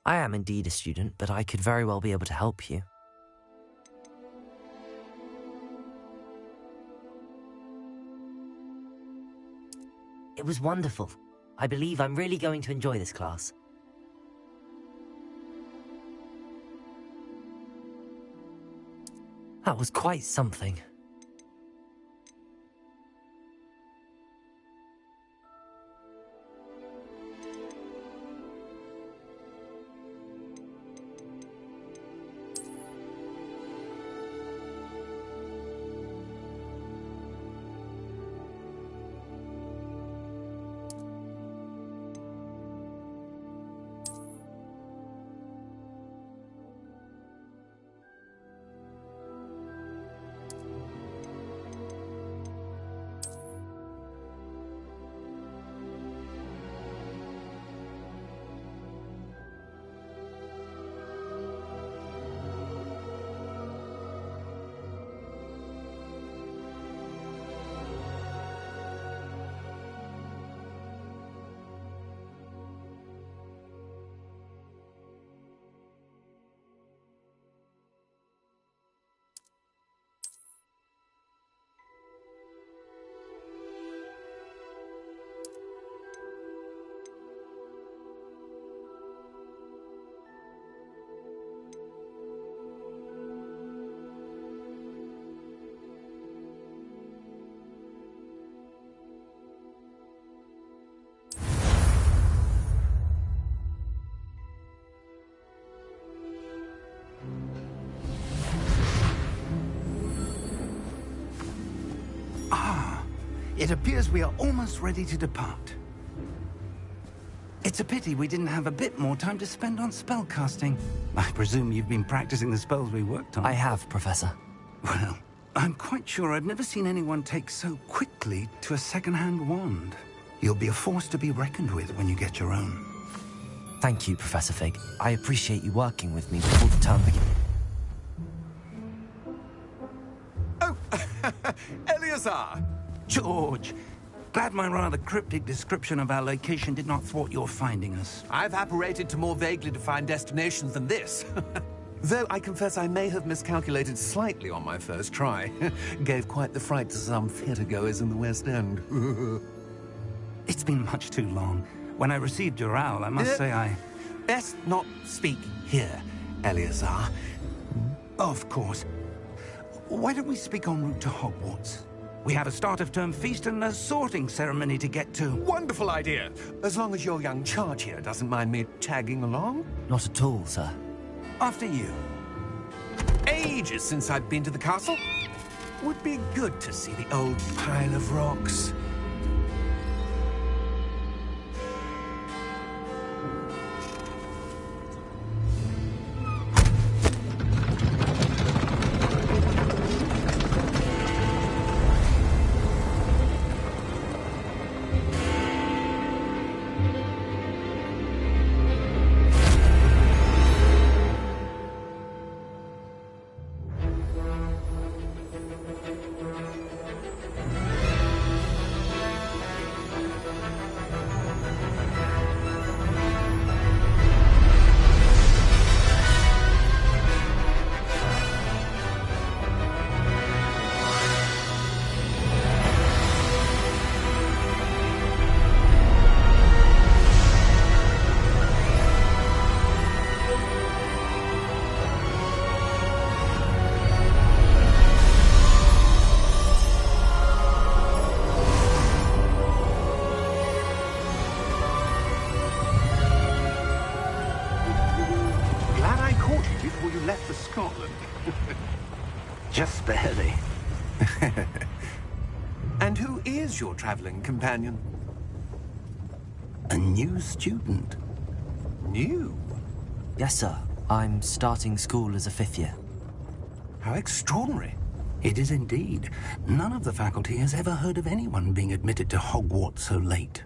I am indeed a student, but I could very well be able to help you. It was wonderful. I believe I'm really going to enjoy this class. That was quite something. It appears we are almost ready to depart. It's a pity we didn't have a bit more time to spend on spellcasting. I presume you've been practicing the spells we worked on. I have, Professor. Well, I'm quite sure I've never seen anyone take so quickly to a second-hand wand. You'll be a force to be reckoned with when you get your own. Thank you, Professor Fig. I appreciate you working with me before the term begins. Oh, Eleazar! George, glad my rather cryptic description of our location did not thwart your finding us. I've apparated to more vaguely defined destinations than this. Though I confess I may have miscalculated slightly on my first try. Gave quite the fright to some theatre-goers in the West End. It's been much too long. When I received your owl, I must say I... Best not speak here, Eleazar. Of course. Why don't we speak en route to Hogwarts? We have a start-of-term feast and a sorting ceremony to get to. Wonderful idea! As long as your young charge here doesn't mind me tagging along. Not at all, sir. After you. Ages since I've been to the castle. Would be good to see the old pile of rocks. Just barely. And who is your traveling companion? A new student. New? Yes, sir. I'm starting school as a 5th year. How extraordinary. It is indeed. None of the faculty has ever heard of anyone being admitted to Hogwarts so late.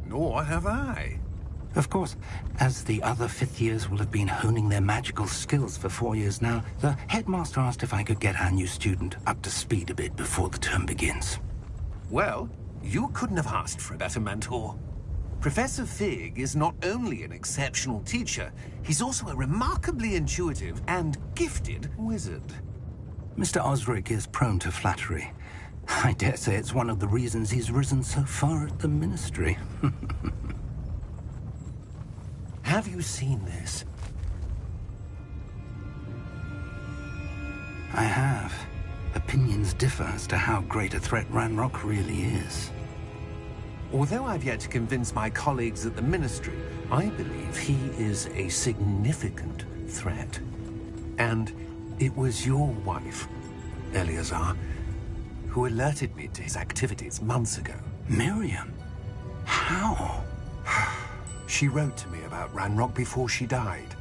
Nor have I. Of course, as the other 5th years will have been honing their magical skills for 4 years now, the headmaster asked if I could get our new student up to speed a bit before the term begins. Well, you couldn't have asked for a better mentor. Professor Fig is not only an exceptional teacher, he's also a remarkably intuitive and gifted wizard. Mr. Osric is prone to flattery. I dare say it's one of the reasons he's risen so far at the Ministry. Have you seen this? I have. Opinions differ as to how great a threat Ranrock really is. Although I've yet to convince my colleagues at the Ministry, I believe he is a significant threat. And it was your wife, Eleazar, who alerted me to his activities months ago. Miriam? How? She wrote to me about Ranrock before she died,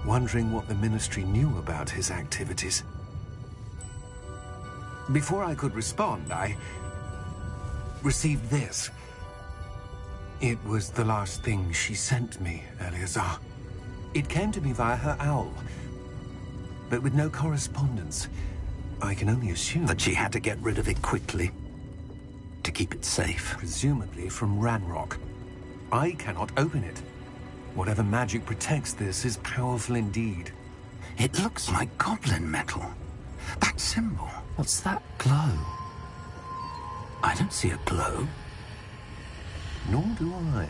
wondering what the Ministry knew about his activities. Before I could respond, I received this. It was the last thing she sent me, Eleazar. It came to me via her owl, but with no correspondence. I can only assume That she had to get rid of it quickly, to keep it safe. presumably from Ranrock. I cannot open it. Whatever magic protects this is powerful indeed. It looks like goblin metal. That symbol. What's that glow? I don't see a glow. Nor do I.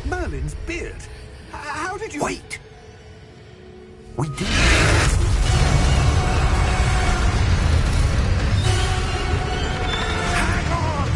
Merlin's beard. How did you... Wait! We did. Hang on!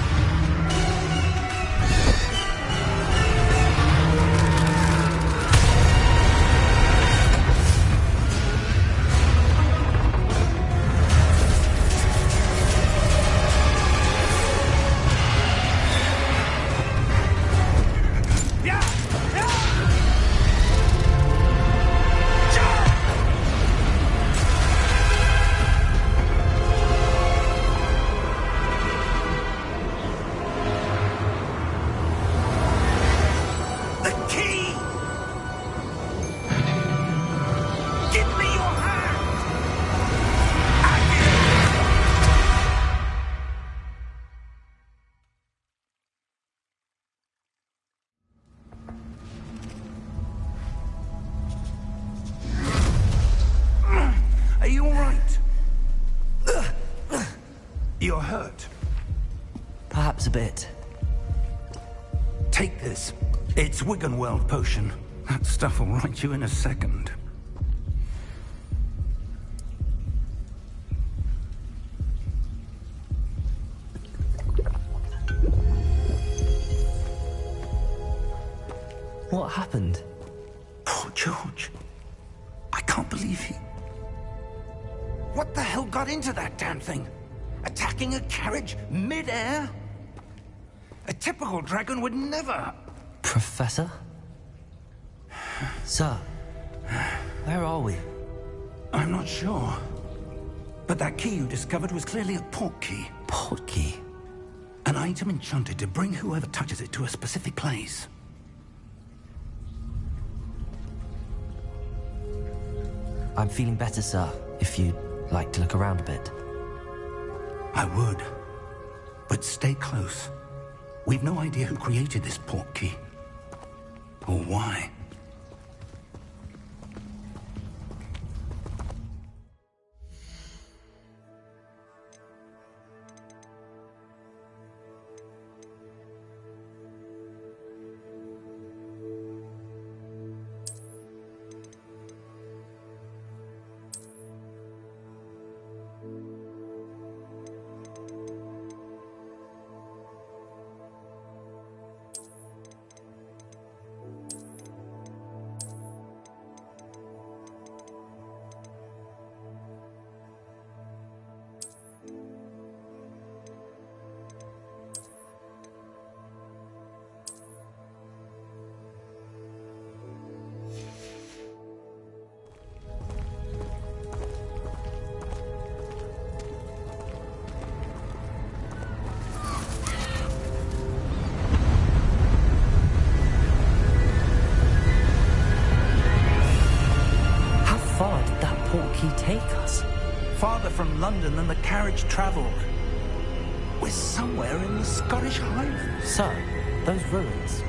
The key! Give me your hand! Are you all right? You're hurt. Perhaps a bit. Take this. It's Wiggenweld potion. That stuff will right you in a second. What happened? Poor George. I can't believe he... What the hell got into that damn thing? Attacking a carriage mid-air? A typical dragon would never... Professor? Sir, where are we? I'm not sure. But that key you discovered was clearly a port key. Port key? An item enchanted to bring whoever touches it to a specific place. I'm feeling better, sir, if you'd like to look around a bit. I would. But stay close. We've no idea who created this port key. Or why. take us? Farther from London than the carriage travelled. We're somewhere in the Scottish Highlands. Sir, those ruins.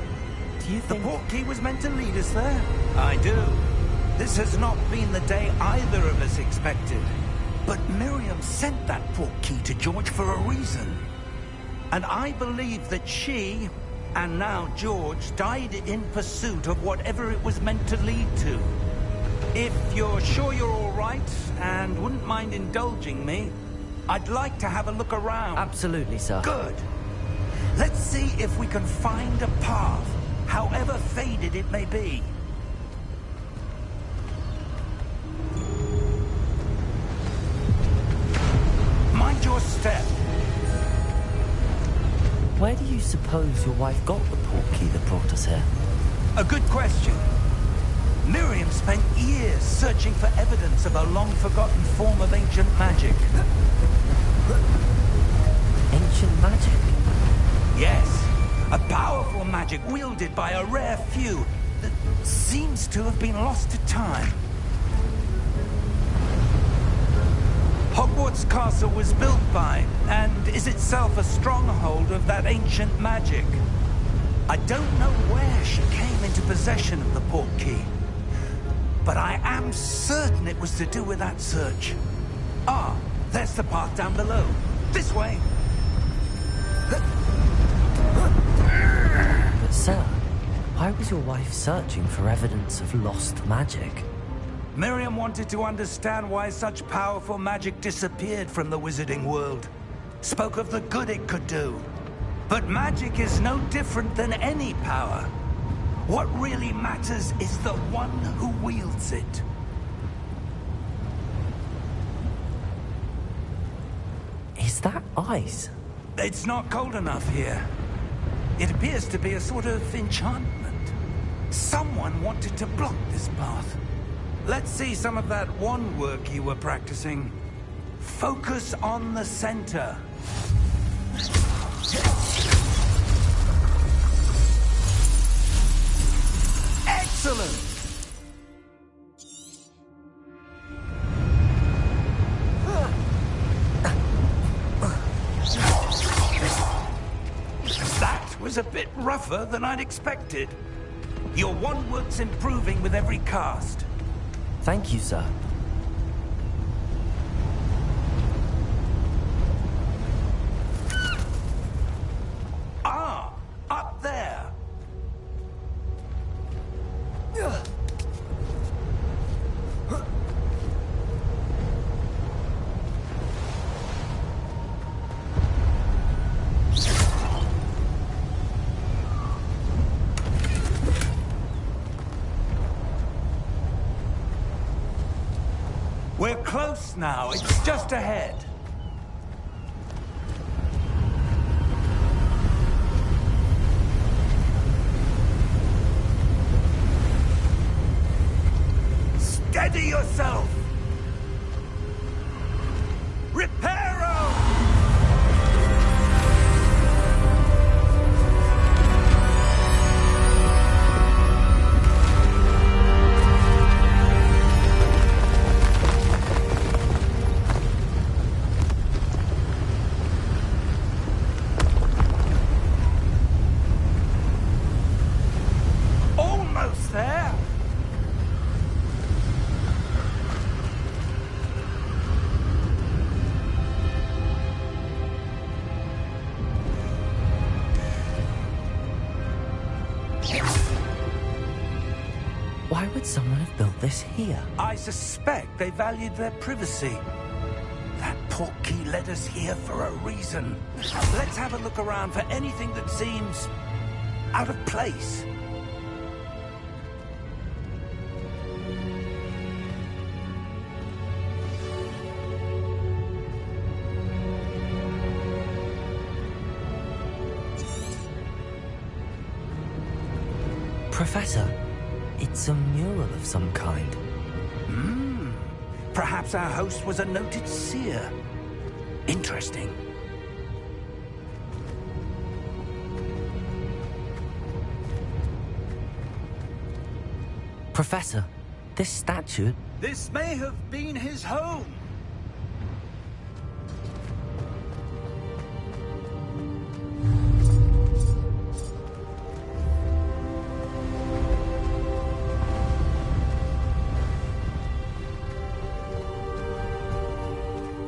Do you The think... portkey was meant to lead us there? I do. This has not been the day either of us expected. But Miriam sent that portkey to George for a reason. And I believe that she, and now George, died in pursuit of whatever it was meant to lead to. If you're sure you're all right, and wouldn't mind indulging me, I'd like to have a look around. Absolutely, sir. Good. Let's see if we can find a path, however faded it may be. Mind your step. Where do you suppose your wife got the portkey that brought us here? A good question. Miriam spent years searching for evidence of a long-forgotten form of ancient magic. Ancient magic? Yes, a powerful magic wielded by a rare few that seems to have been lost to time. Hogwarts Castle was built by, and is itself a stronghold of that ancient magic. I don't know where she came into possession of the portkey, but I am certain it was to do with that search. Ah, there's the path down below. This way. But sir, why was your wife searching for evidence of lost magic? Miriam wanted to understand why such powerful magic disappeared from the wizarding world. Spoke of the good it could do. But magic is no different than any power. What really matters is the one who wields it. Is that ice? It's not cold enough here. It appears to be a sort of enchantment. Someone wanted to block this path. Let's see some of that wand work you were practicing. Focus on the center. Excellent! That was a bit rougher than I'd expected. Your wand work's improving with every cast. Thank you, sir. Ah, up there. We're close now. It's just ahead. Steady yourself! Reparo! Almost there! Why would someone have built this here? I suspect they valued their privacy. That portkey led us here for a reason. Let's have a look around for anything that seems out of place. Professor, it's a mural of some kind. Perhaps our host was a noted seer. Interesting. Professor, this statue, This may have been his home.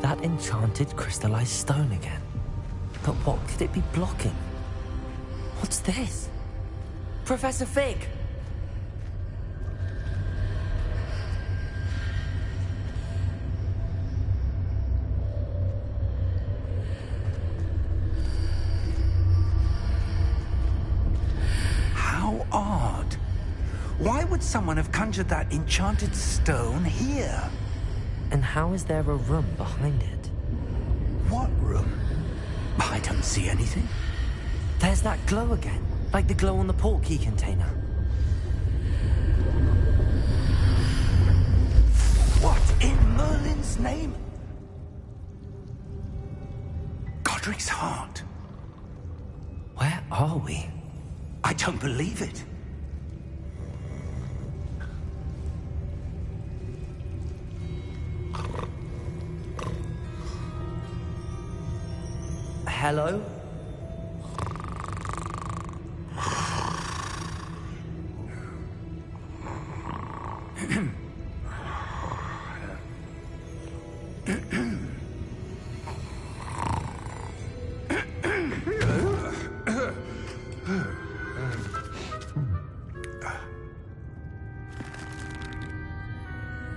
That enchanted crystallized stone again. But what could it be blocking? What's this? Professor Fig! How odd. Why would someone have conjured that enchanted stone here? And how is there a room behind it? What room? I don't see anything. There's that glow again, like the glow on the portkey container. What in Merlin's name? Godric's heart. Where are we? I don't believe it. Hello?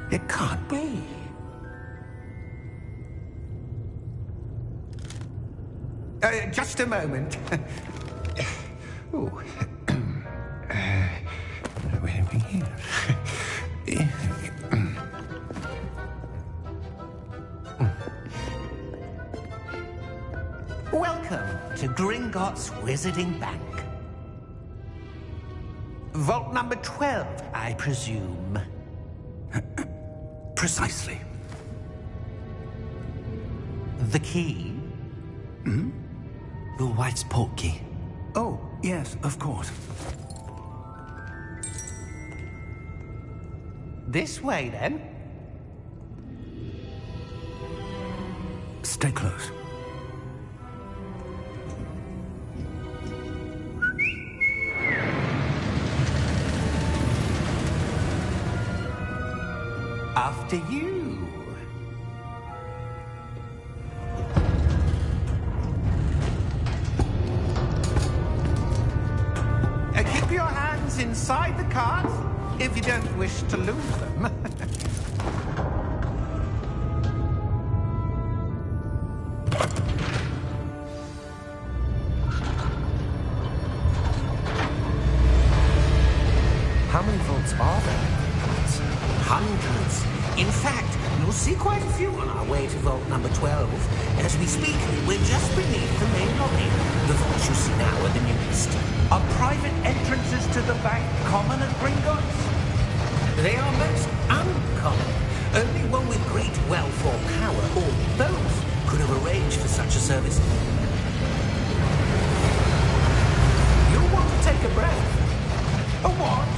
It can't be. Just a moment. Ooh. Where are we here? Welcome to Gringotts Wizarding Bank. Vault number 12, I presume. Precisely. The key? Hmm? Your wife's portkey. Oh, yes, of course. This way, then. Stay close. After you. Keep your hands inside the cart if you don't wish to lose them. How many vaults are there? Hundreds. In fact, you'll see quite a few on our way to vault number 12. As we speak, we're just beneath the main lobby. The vaults you see now are the newest. Are private entrances to the bank common at Gringotts? They are most uncommon. Only one with great wealth or power, or both, could have arranged for such a service. You'll want to take a breath. A what?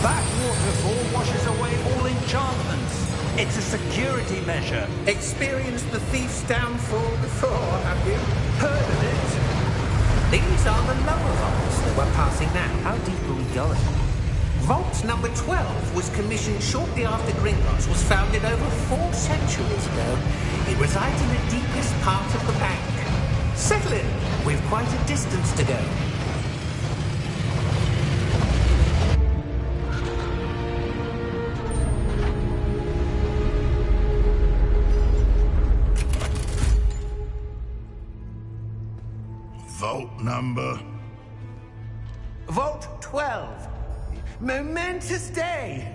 That waterfall washes away all enchantments. It's a security measure. Experienced the thief's downfall before, have you? Heard of it? These are the lower vaults that we're passing now. How deep are we going? Vault number 12 was commissioned shortly after Gringotts was founded over 4 centuries ago. It resides in the deepest part of the bank. Settle in. We've quite a distance to go. Vault number? Vault 12. Momentous day.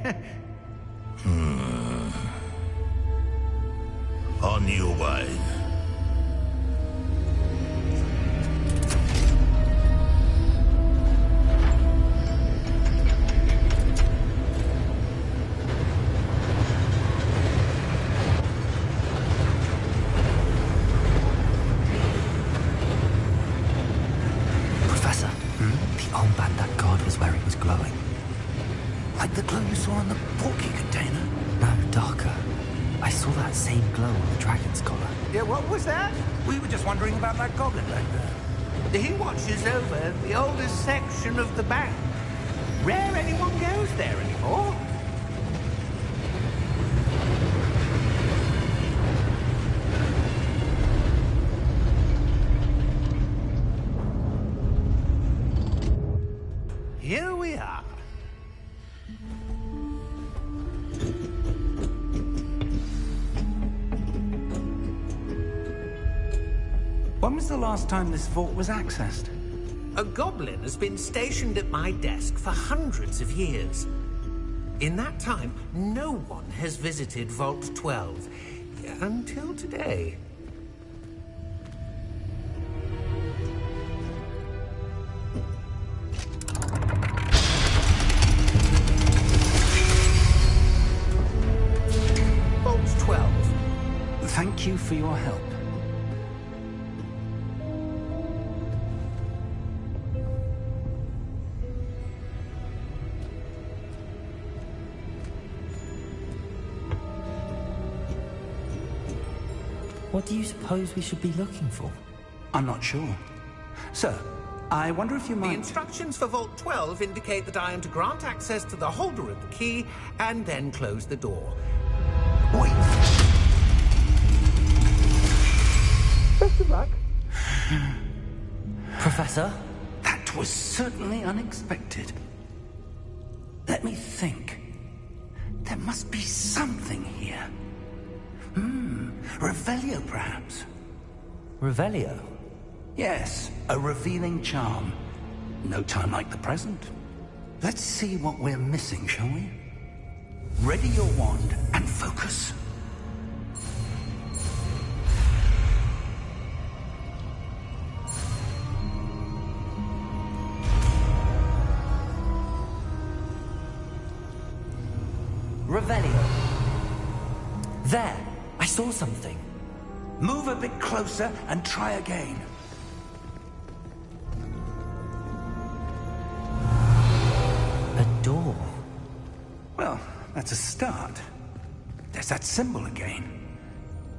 On your way. Professor, the armband that guard was wearing was glowing. Like the glow you saw in the porky container? No, darker. I saw that same glow on the dragon's collar. Yeah, what was that? We were just wondering about that goblin back there. He watches over the oldest section of the bank. Rare anyone goes there anymore. Here we are. When was the last time this vault was accessed? A goblin has been stationed at my desk for hundreds of years. In that time, no one has visited Vault 12. Until today. Vault 12. Thank you for your help. What do you suppose we should be looking for? I'm not sure. Sir, I wonder if you The might... instructions for Vault 12 indicate that I am to grant access to the holder of the key and then close the door. Wait! Best of luck. Professor? That was certainly unexpected. Let me think. There must be something here. Revelio, perhaps? Revelio? Yes, a revealing charm. No time like the present. Let's see what we're missing, shall we? Ready your wand and focus. Revelio. There! I saw something. Move a bit closer and try again. A door. Well, that's a start. There's that symbol again.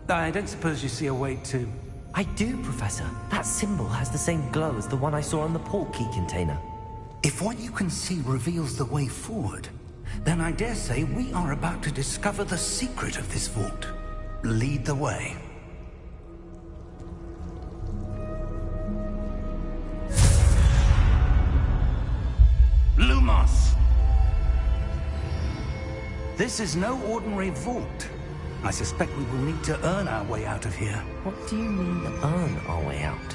I don't suppose you see a way to... I do, Professor. That symbol has the same glow as the one I saw on the port key container. If what you can see reveals the way forward, then I dare say we are about to discover the secret of this vault. Lead the way. Lumos! This is no ordinary vault. I suspect we will need to earn our way out of here. What do you mean, earn our way out?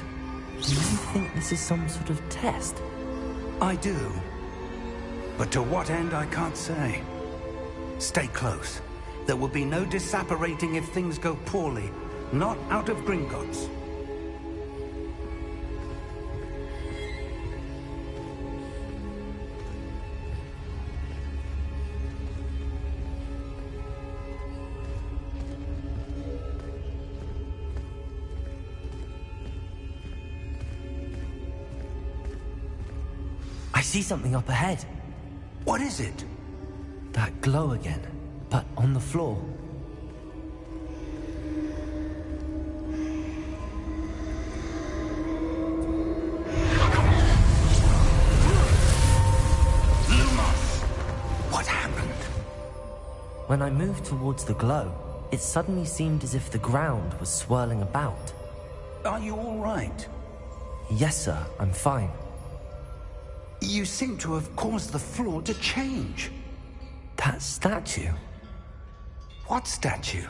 Do you think this is some sort of test? I do. But to what end, I can't say. Stay close. There will be no disapparating if things go poorly. Not out of Gringotts. I see something up ahead. What is it? That glow again, but on the floor. Lumos! What happened? When I moved towards the glow, it suddenly seemed as if the ground was swirling about. Are you all right? Yes, sir, I'm fine. You seem to have caused the floor to change. That statue. What statue?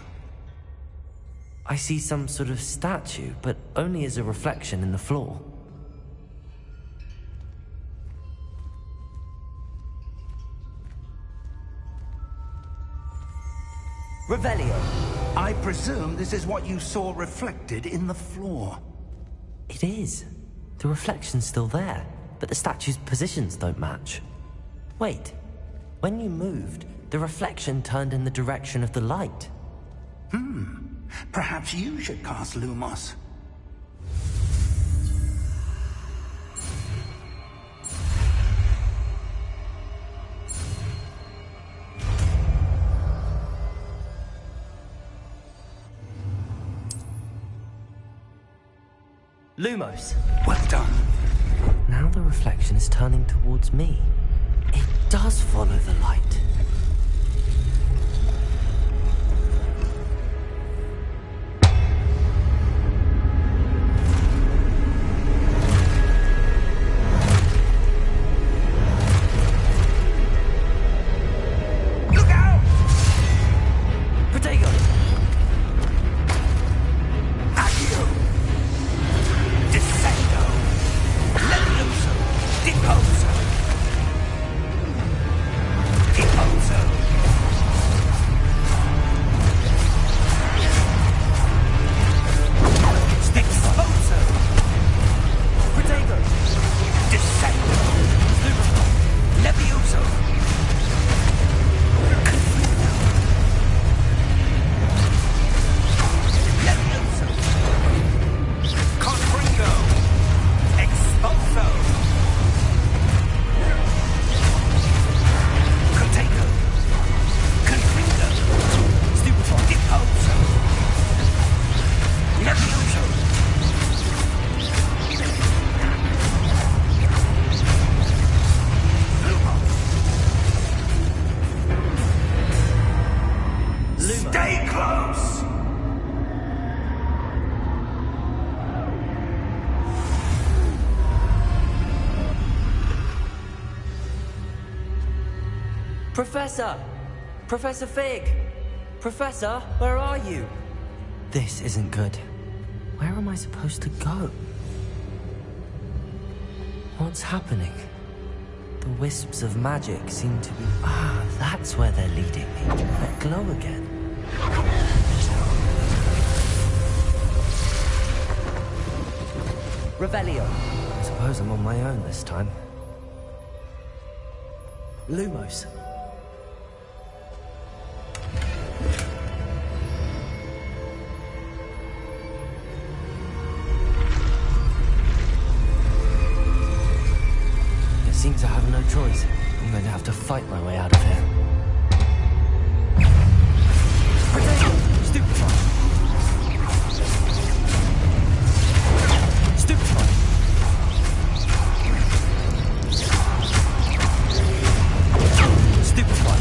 I see some sort of statue, but only as a reflection in the floor. Revelio. I presume this is what you saw reflected in the floor. It is. The reflection's still there, but the statue's positions don't match. Wait. When you moved, the reflection turned in the direction of the light. Perhaps you should cast Lumos. Lumos. Well done. Now the reflection is turning towards me. It does follow the light. Professor! Professor Fig! Professor, where are you? This isn't good. Where am I supposed to go? What's happening? The wisps of magic seem to be... Ah, that's where they're leading me. That glow again. Revelio. I suppose I'm on my own this time. Lumos. Seems I have no choice. I'm going to have to fight my way out of here. Stupefy! Stupefy! Stupefy!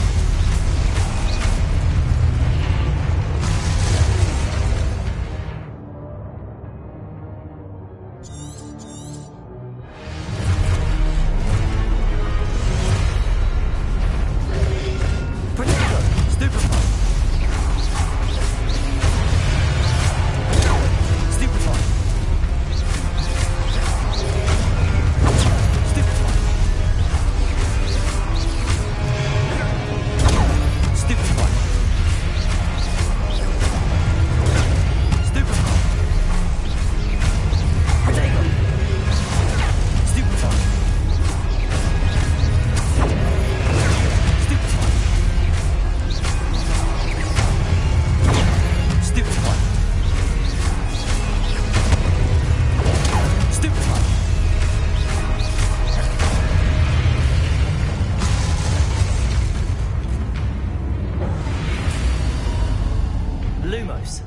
Lumos.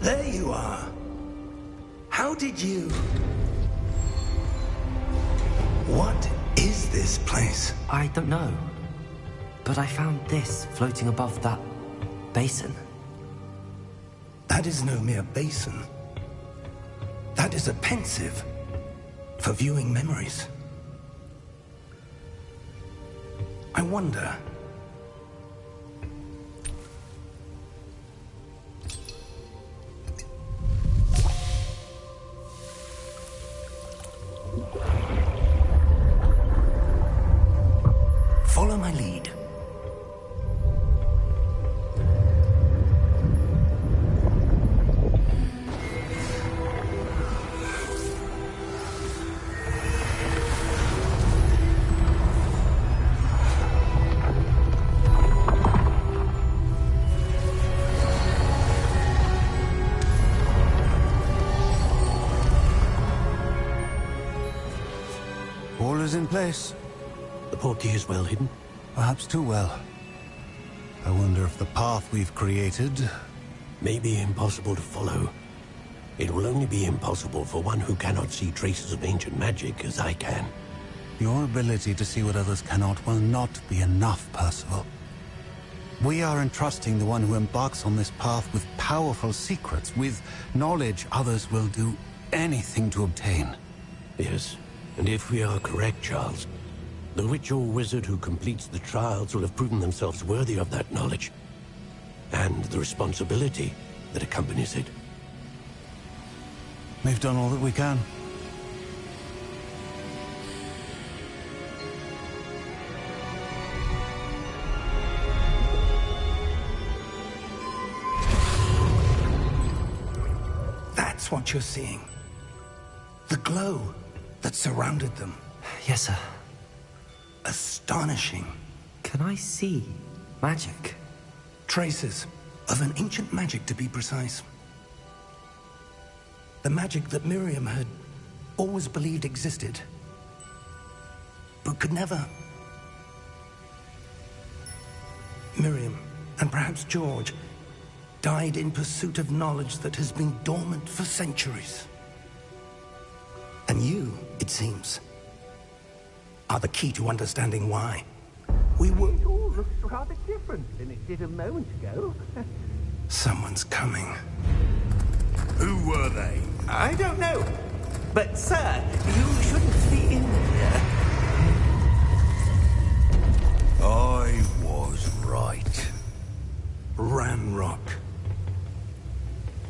There you are. How did you... What is this place? I don't know. But I found this floating above that basin. That is no mere basin. That is a pensive. for viewing memories. I wonder... Follow my lead. All is in place. The portkey is well hidden. Perhaps too well. I wonder if the path we've created... May be impossible to follow. It will only be impossible for one who cannot see traces of ancient magic as I can. Your ability to see what others cannot will not be enough, Percival. We are entrusting the one who embarks on this path with powerful secrets, with knowledge others will do anything to obtain. Yes, and if we are correct, Charles, the witch or wizard who completes the trials will have proven themselves worthy of that knowledge, and the responsibility that accompanies it. We've done all that we can. That's what you're seeing. The glow that surrounded them. Yes, sir. Astonishing. Can I see magic? Traces of an ancient magic, to be precise. The magic that Miriam had always believed existed, but could never. Miriam, and perhaps George, died in pursuit of knowledge that has been dormant for centuries. And you, it seems, are the key to understanding why. We were... It all looks rather different than it did a moment ago. Someone's coming. Who were they? I don't know. But, sir, you shouldn't be in here. I was right. Ramrock.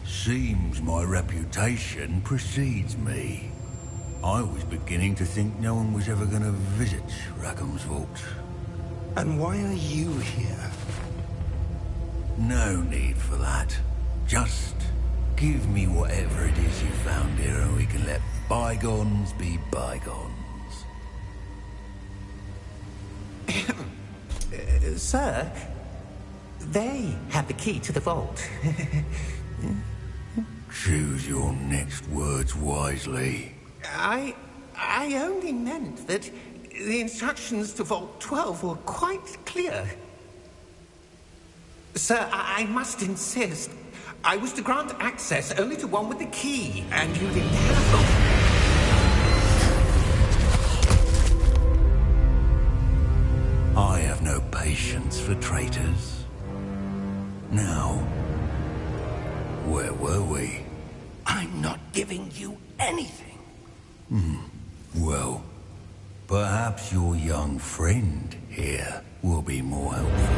Seems my reputation precedes me. I was beginning to think no one was ever going to visit Rackham's vault. And why are you here? No need for that. Just give me whatever it is you found here and we can let bygones be bygones. Sir, they have the key to the vault. Choose your next words wisely. I only meant that the instructions to Vault 12 were quite clear. Sir, I must insist. I was to grant access only to one with the key, and you didn't have them. I have no patience for traitors. Now, where were we? I'm not giving you anything. Well, perhaps your young friend here will be more helpful.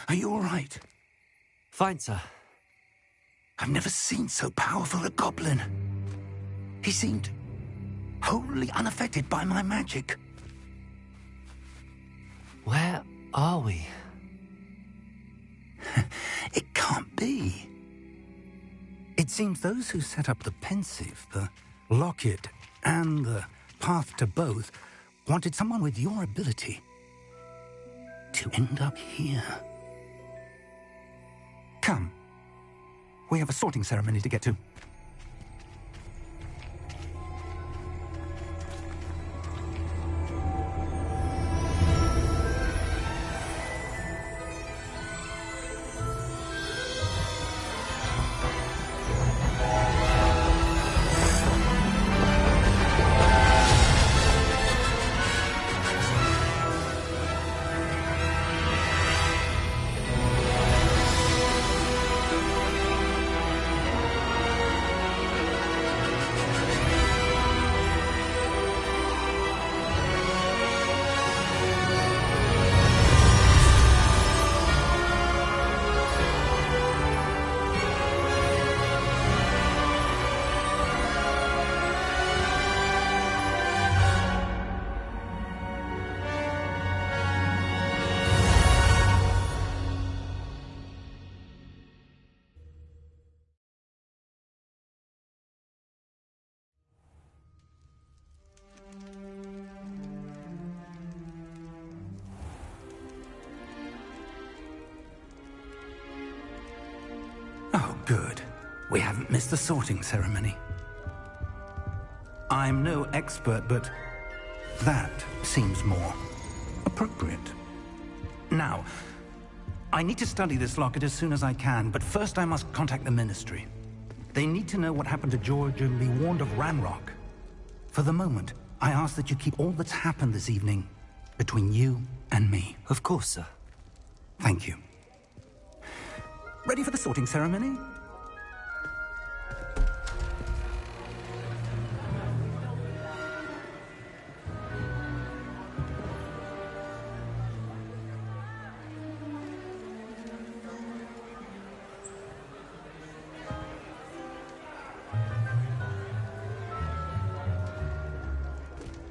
Are you all right? Fine, sir. I've never seen so powerful a goblin. He seemed wholly unaffected by my magic. Where are we? It can't be. It seems those who set up the pensive, the locket, and the path to both wanted someone with your ability to end up here. Come. We have a sorting ceremony to get to. Oh, good. We haven't missed the sorting ceremony. I'm no expert, but that seems more appropriate. Now, I need to study this locket as soon as I can, but first I must contact the Ministry. They need to know what happened to George and be warned of Ranrock. For the moment, I ask that you keep all that's happened this evening between you and me. Of course, sir. Thank you. Ready for the sorting ceremony?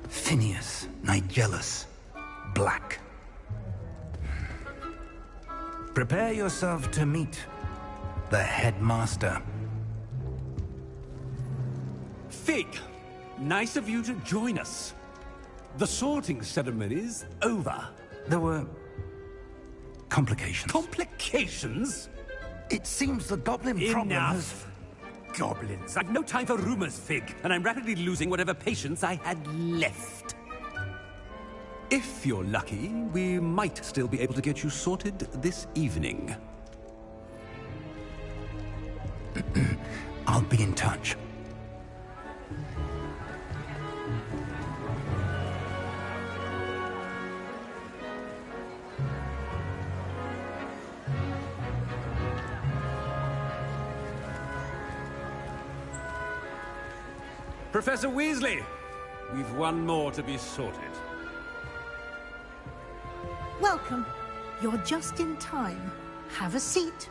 Phineas, Nigellus, Black. Prepare yourself to meet the headmaster. Fig, nice of you to join us. The sorting ceremony's over. There were complications. Complications? It seems the goblin problem has... Enough. Goblins. I've no time for rumors, Fig, and I'm rapidly losing whatever patience I had left. If you're lucky, we might still be able to get you sorted this evening. I'll be in touch. Professor Weasley, we've one more to be sorted. Welcome. You're just in time. Have a seat.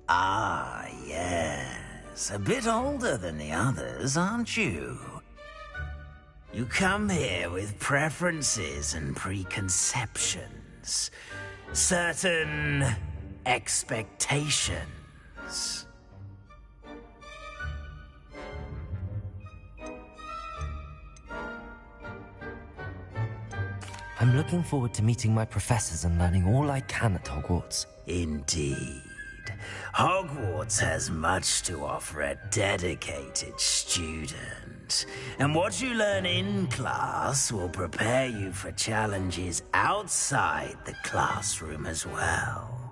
Ah, yes. A bit older than the others, aren't you? You come here with preferences and preconceptions. Certain expectations. I'm looking forward to meeting my professors and learning all I can at Hogwarts. Indeed. Hogwarts has much to offer a dedicated student. And what you learn in class will prepare you for challenges outside the classroom as well.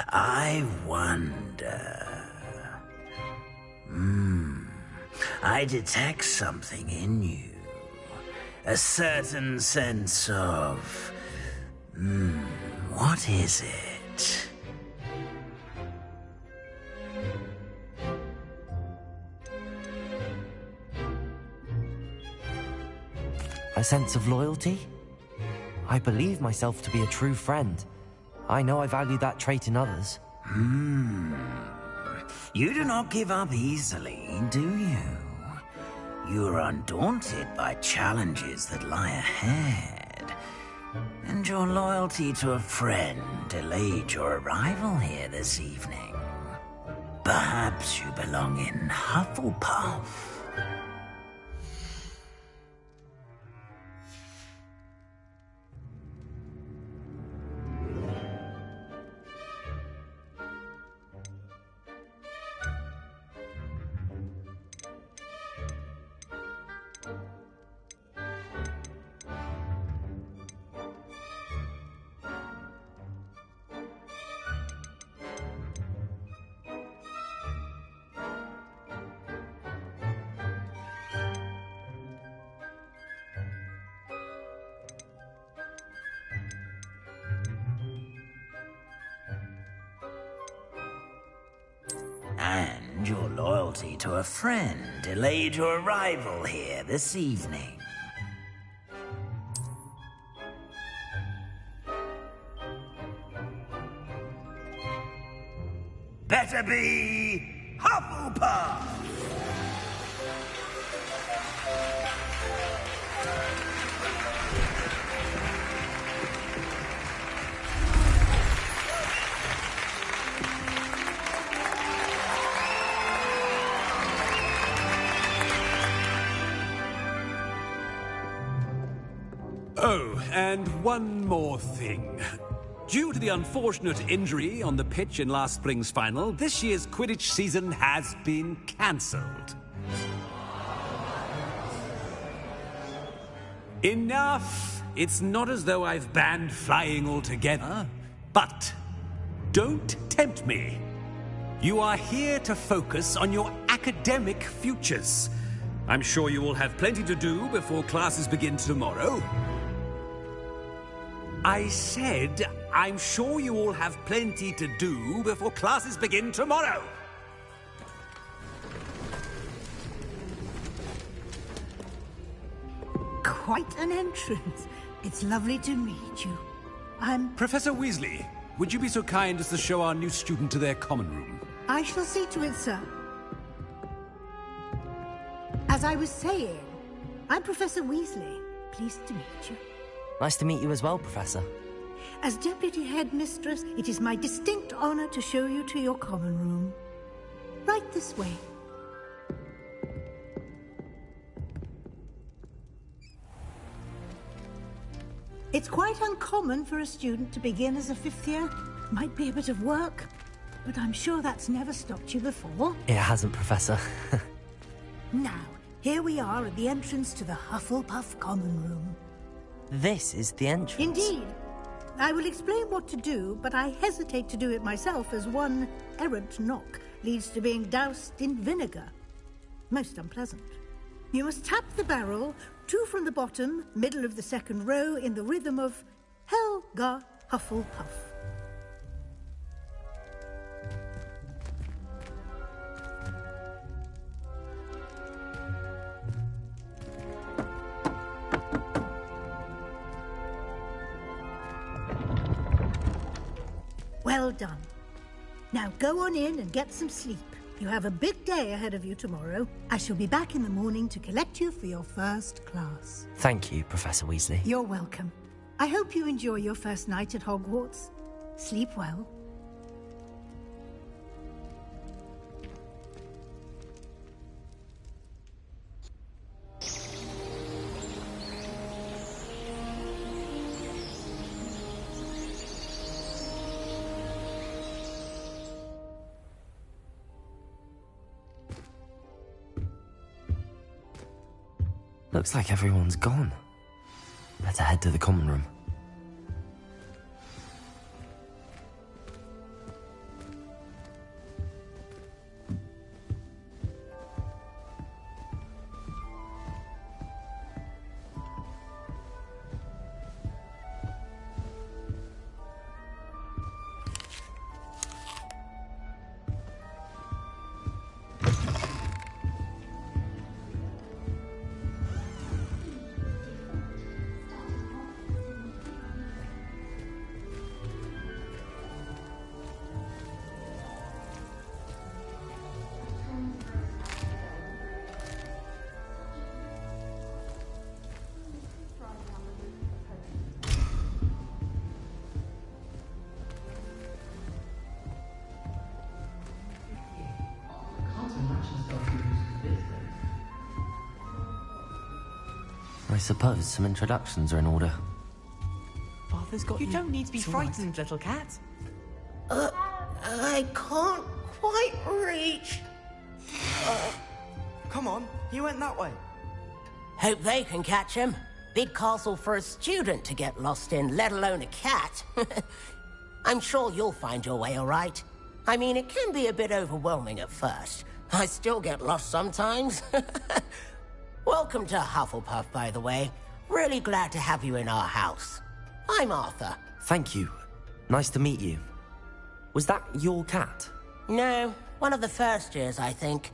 I wonder... I detect something in you. A certain sense of... what is it? it. A sense of loyalty? I believe myself to be a true friend. I know I value that trait in others. You do not give up easily, do you? You are undaunted by challenges that lie ahead. And your loyalty to a friend delayed your arrival here this evening. Perhaps you belong in Hufflepuff. And your loyalty to a friend delayed your arrival here this evening. Better be Hufflepuff! Oh, and one more thing. Due to the unfortunate injury on the pitch in last spring's final, this year's Quidditch season has been cancelled. Enough! It's not as though I've banned flying altogether, but don't tempt me. You are here to focus on your academic futures. I'm sure you will have plenty to do before classes begin tomorrow. I said, I'm sure you all have plenty to do before classes begin tomorrow. Quite an entrance. It's lovely to meet you. I'm... Professor Weasley, would you be so kind as to show our new student to their common room? I shall see to it, sir. As I was saying, I'm Professor Weasley. Pleased to meet you. Nice to meet you as well, Professor. As Deputy Headmistress, it is my distinct honor to show you to your common room. Right this way. It's quite uncommon for a student to begin as a fifth year. Might be a bit of work, but I'm sure that's never stopped you before. It hasn't, Professor. Now, here we are at the entrance to the Hufflepuff common room. This is the entrance. Indeed. I will explain what to do, but I hesitate to do it myself as one errant knock leads to being doused in vinegar. Most unpleasant. You must tap the barrel, 2 from the bottom, middle of the second row, in the rhythm of Helga Hufflepuff. Well done. Now go on in and get some sleep. You have a big day ahead of you tomorrow. I shall be back in the morning to collect you for your first class. Thank you, Professor Weasley. You're welcome. I hope you enjoy your first night at Hogwarts. Sleep well. Looks like everyone's gone. Better head to the common room. I suppose some introductions are in order. Arthur's got you. You don't need to be frightened, little cat. I can't quite reach. Come on, he went that way. Hope they can catch him. Big castle for a student to get lost in, let alone a cat. I'm sure you'll find your way all right. I mean, it can be a bit overwhelming at first. I still get lost sometimes. Welcome to Hufflepuff, by the way. Really glad to have you in our house. I'm Arthur. Thank you. Nice to meet you. Was that your cat? No, one of the first years, I think.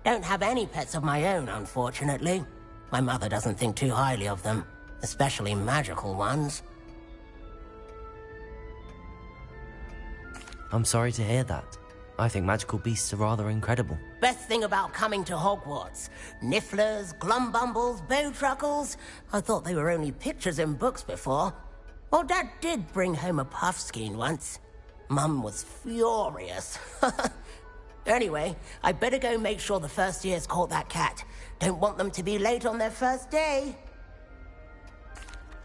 Don't have any pets of my own, unfortunately. My mother doesn't think too highly of them, especially magical ones. I'm sorry to hear that. I think magical beasts are rather incredible. Best thing about coming to Hogwarts. Nifflers, Glumbumbles, Bowtruckles. I thought they were only pictures in books before. Well, Dad did bring home a Puffskein once. Mum was furious. Anyway, I better go make sure the first years caught that cat. Don't want them to be late on their first day.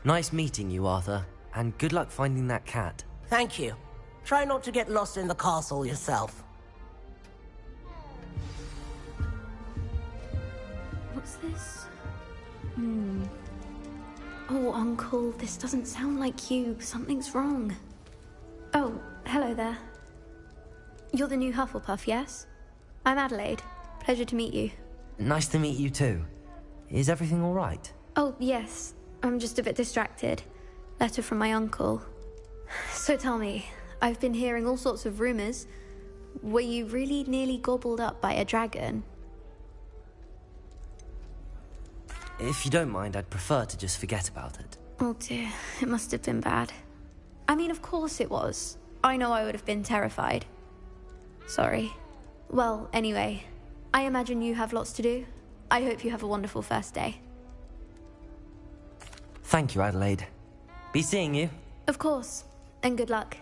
Nice meeting you, Arthur. And good luck finding that cat. Thank you. Try not to get lost in the castle yourself. What's this? Oh, Uncle, this doesn't sound like you. Something's wrong. Oh, hello there. You're the new Hufflepuff, yes? I'm Adelaide. Pleasure to meet you. Nice to meet you too. Is everything all right? Oh, yes. I'm just a bit distracted. Letter from my uncle. So tell me, I've been hearing all sorts of rumors. Were you really nearly gobbled up by a dragon? If you don't mind, I'd prefer to just forget about it. Oh dear, it must have been bad. I mean, of course it was. I know I would have been terrified. Sorry. Well, anyway, I imagine you have lots to do. I hope you have a wonderful first day. Thank you, Adelaide. Be seeing you. Of course, and good luck.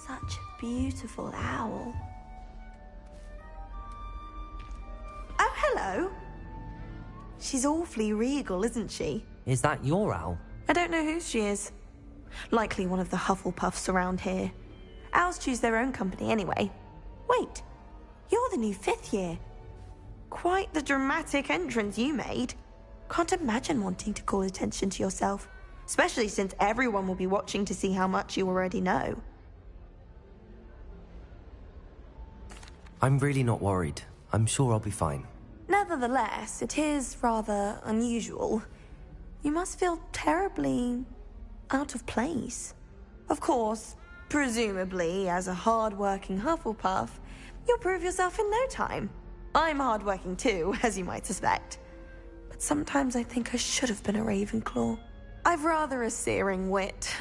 Such a beautiful owl. Oh, hello. She's awfully regal, isn't she? Is that your owl? I don't know whose she is. Likely one of the Hufflepuffs around here. Owls choose their own company anyway. Wait, you're the new 5th year. Quite the dramatic entrance you made. Can't imagine wanting to call attention to yourself, especially since everyone will be watching to see how much you already know. I'm really not worried. I'm sure I'll be fine. Nevertheless, it is rather unusual. You must feel terribly out of place. Of course, presumably, as a hard-working Hufflepuff, you'll prove yourself in no time. I'm hard-working too, as you might suspect. But sometimes I think I should have been a Ravenclaw. I've rather a searing wit.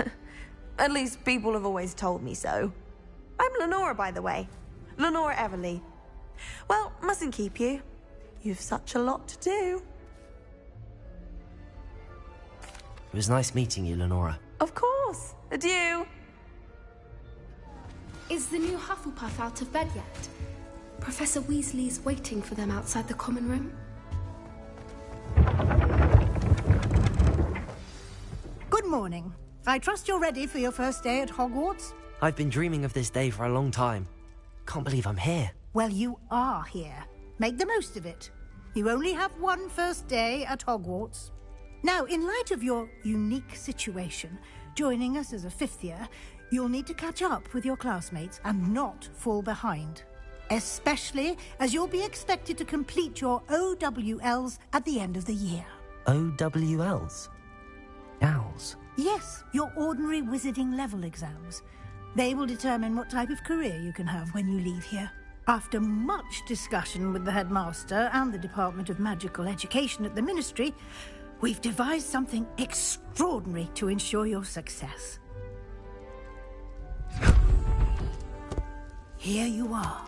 At least people have always told me so. I'm Lenora, by the way. Lenora Everly. Well, mustn't keep you. You've such a lot to do. It was nice meeting you, Lenora. Of course. Adieu. Is the new Hufflepuff out of bed yet? Professor Weasley's waiting for them outside the common room. Good morning. I trust you're ready for your first day at Hogwarts? I've been dreaming of this day for a long time. Can't believe I'm here. Well, you are here. Make the most of it. You only have one first day at Hogwarts. Now, in light of your unique situation, joining us as a 5th year, you'll need to catch up with your classmates and not fall behind. Especially as you'll be expected to complete your OWLs at the end of the year. OWLs? Owls? Yes, your ordinary wizarding level exams. They will determine what type of career you can have when you leave here. After much discussion with the headmaster and the Department of Magical Education at the Ministry, we've devised something extraordinary to ensure your success. Here you are.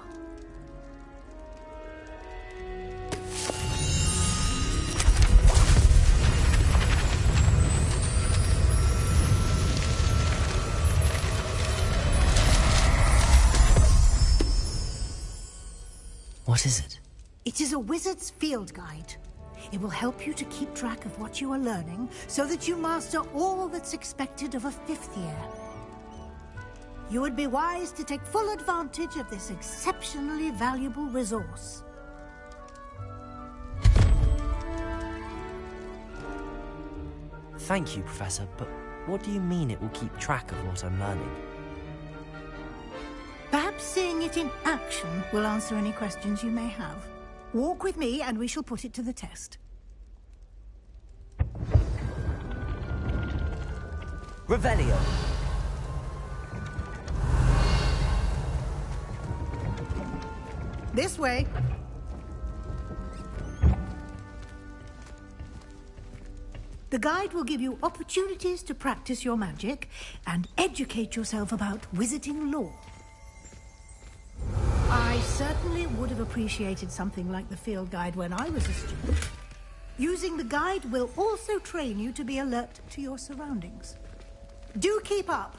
What is it? It is a wizard's field guide. It will help you to keep track of what you are learning so that you master all that's expected of a 5th year. You would be wise to take full advantage of this exceptionally valuable resource. Thank you, Professor, but what do you mean it will keep track of what I'm learning? Perhaps seeing it in action will answer any questions you may have. Walk with me and we shall put it to the test. Revelio. This way. The guide will give you opportunities to practice your magic and educate yourself about wizarding lore. I certainly would have appreciated something like the field guide when I was a student. Using the guide will also train you to be alert to your surroundings. Do keep up.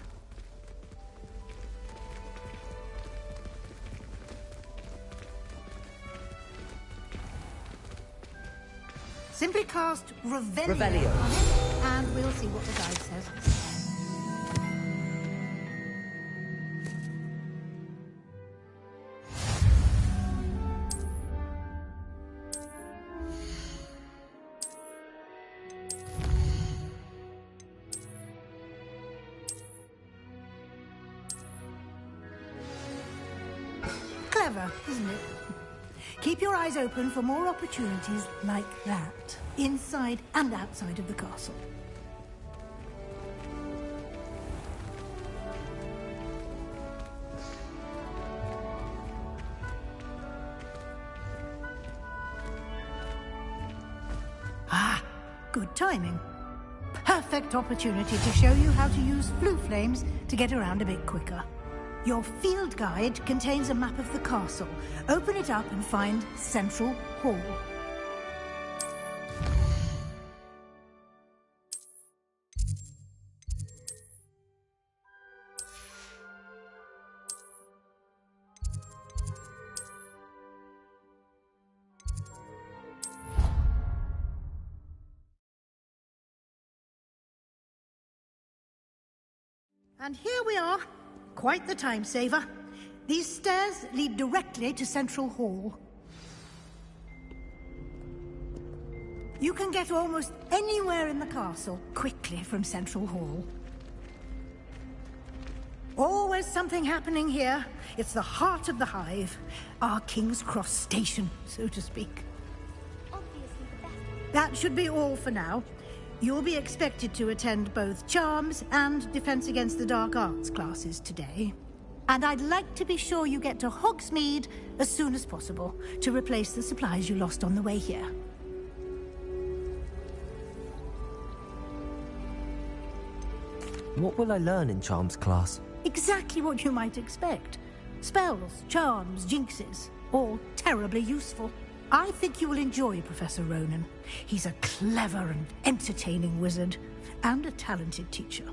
Simply cast Revelio on it, and we'll see what the guide says. Clever, isn't it? Keep your eyes open for more opportunities like that, inside and outside of the castle. Ah, good timing. Perfect opportunity to show you how to use flue flames to get around a bit quicker. Your field guide contains a map of the castle. Open it up and find Central Hall. And here we are. Quite the time saver. These stairs lead directly to Central Hall. You can get almost anywhere in the castle quickly from Central Hall. Always something happening here. It's the heart of the hive. Our King's Cross station, so to speak. That should be all for now. You'll be expected to attend both Charms and Defense Against the Dark Arts classes today. And I'd like to be sure you get to Hogsmeade as soon as possible to replace the supplies you lost on the way here. What will I learn in Charms class? Exactly what you might expect. Spells, charms, jinxes, all terribly useful. I think you will enjoy Professor Ronan. He's a clever and entertaining wizard, and a talented teacher.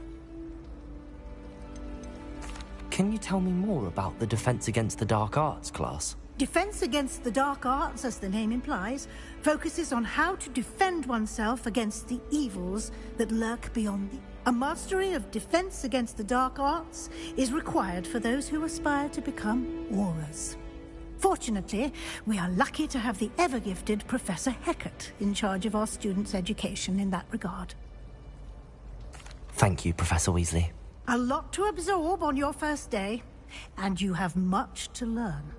Can you tell me more about the Defense Against the Dark Arts class? Defense Against the Dark Arts, as the name implies, focuses on how to defend oneself against the evils that lurk beyond the... A mastery of Defense Against the Dark Arts is required for those who aspire to become Aurors. Fortunately, we are lucky to have the ever-gifted Professor Hecat in charge of our students' education in that regard. Thank you, Professor Weasley. A lot to absorb on your first day, and you have much to learn.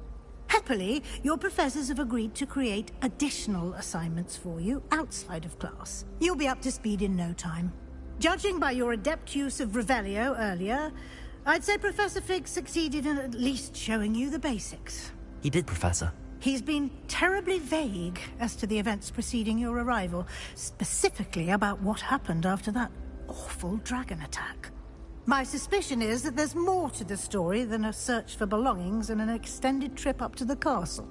Happily, your professors have agreed to create additional assignments for you outside of class. You'll be up to speed in no time. Judging by your adept use of Revelio earlier, I'd say Professor Fig succeeded in at least showing you the basics. He did, Professor. He's been terribly vague as to the events preceding your arrival, specifically about what happened after that awful dragon attack. My suspicion is that there's more to the story than a search for belongings and an extended trip up to the castle.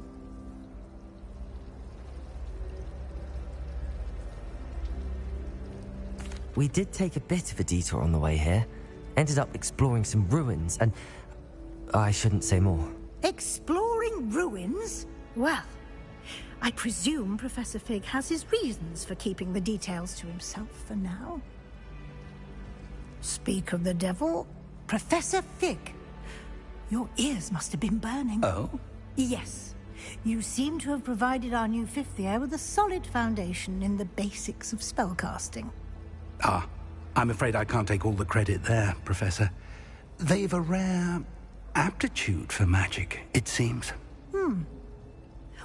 We did take a bit of a detour on the way here. Ended up exploring some ruins and... I shouldn't say more. Exploring ruins? Well, I presume Professor Fig has his reasons for keeping the details to himself for now. Speak of the devil, Professor Fig. Your ears must have been burning. Oh? Yes. You seem to have provided our new fifth year with a solid foundation in the basics of spellcasting. Ah, I'm afraid I can't take all the credit there, Professor. They've a rare aptitude for magic, it seems.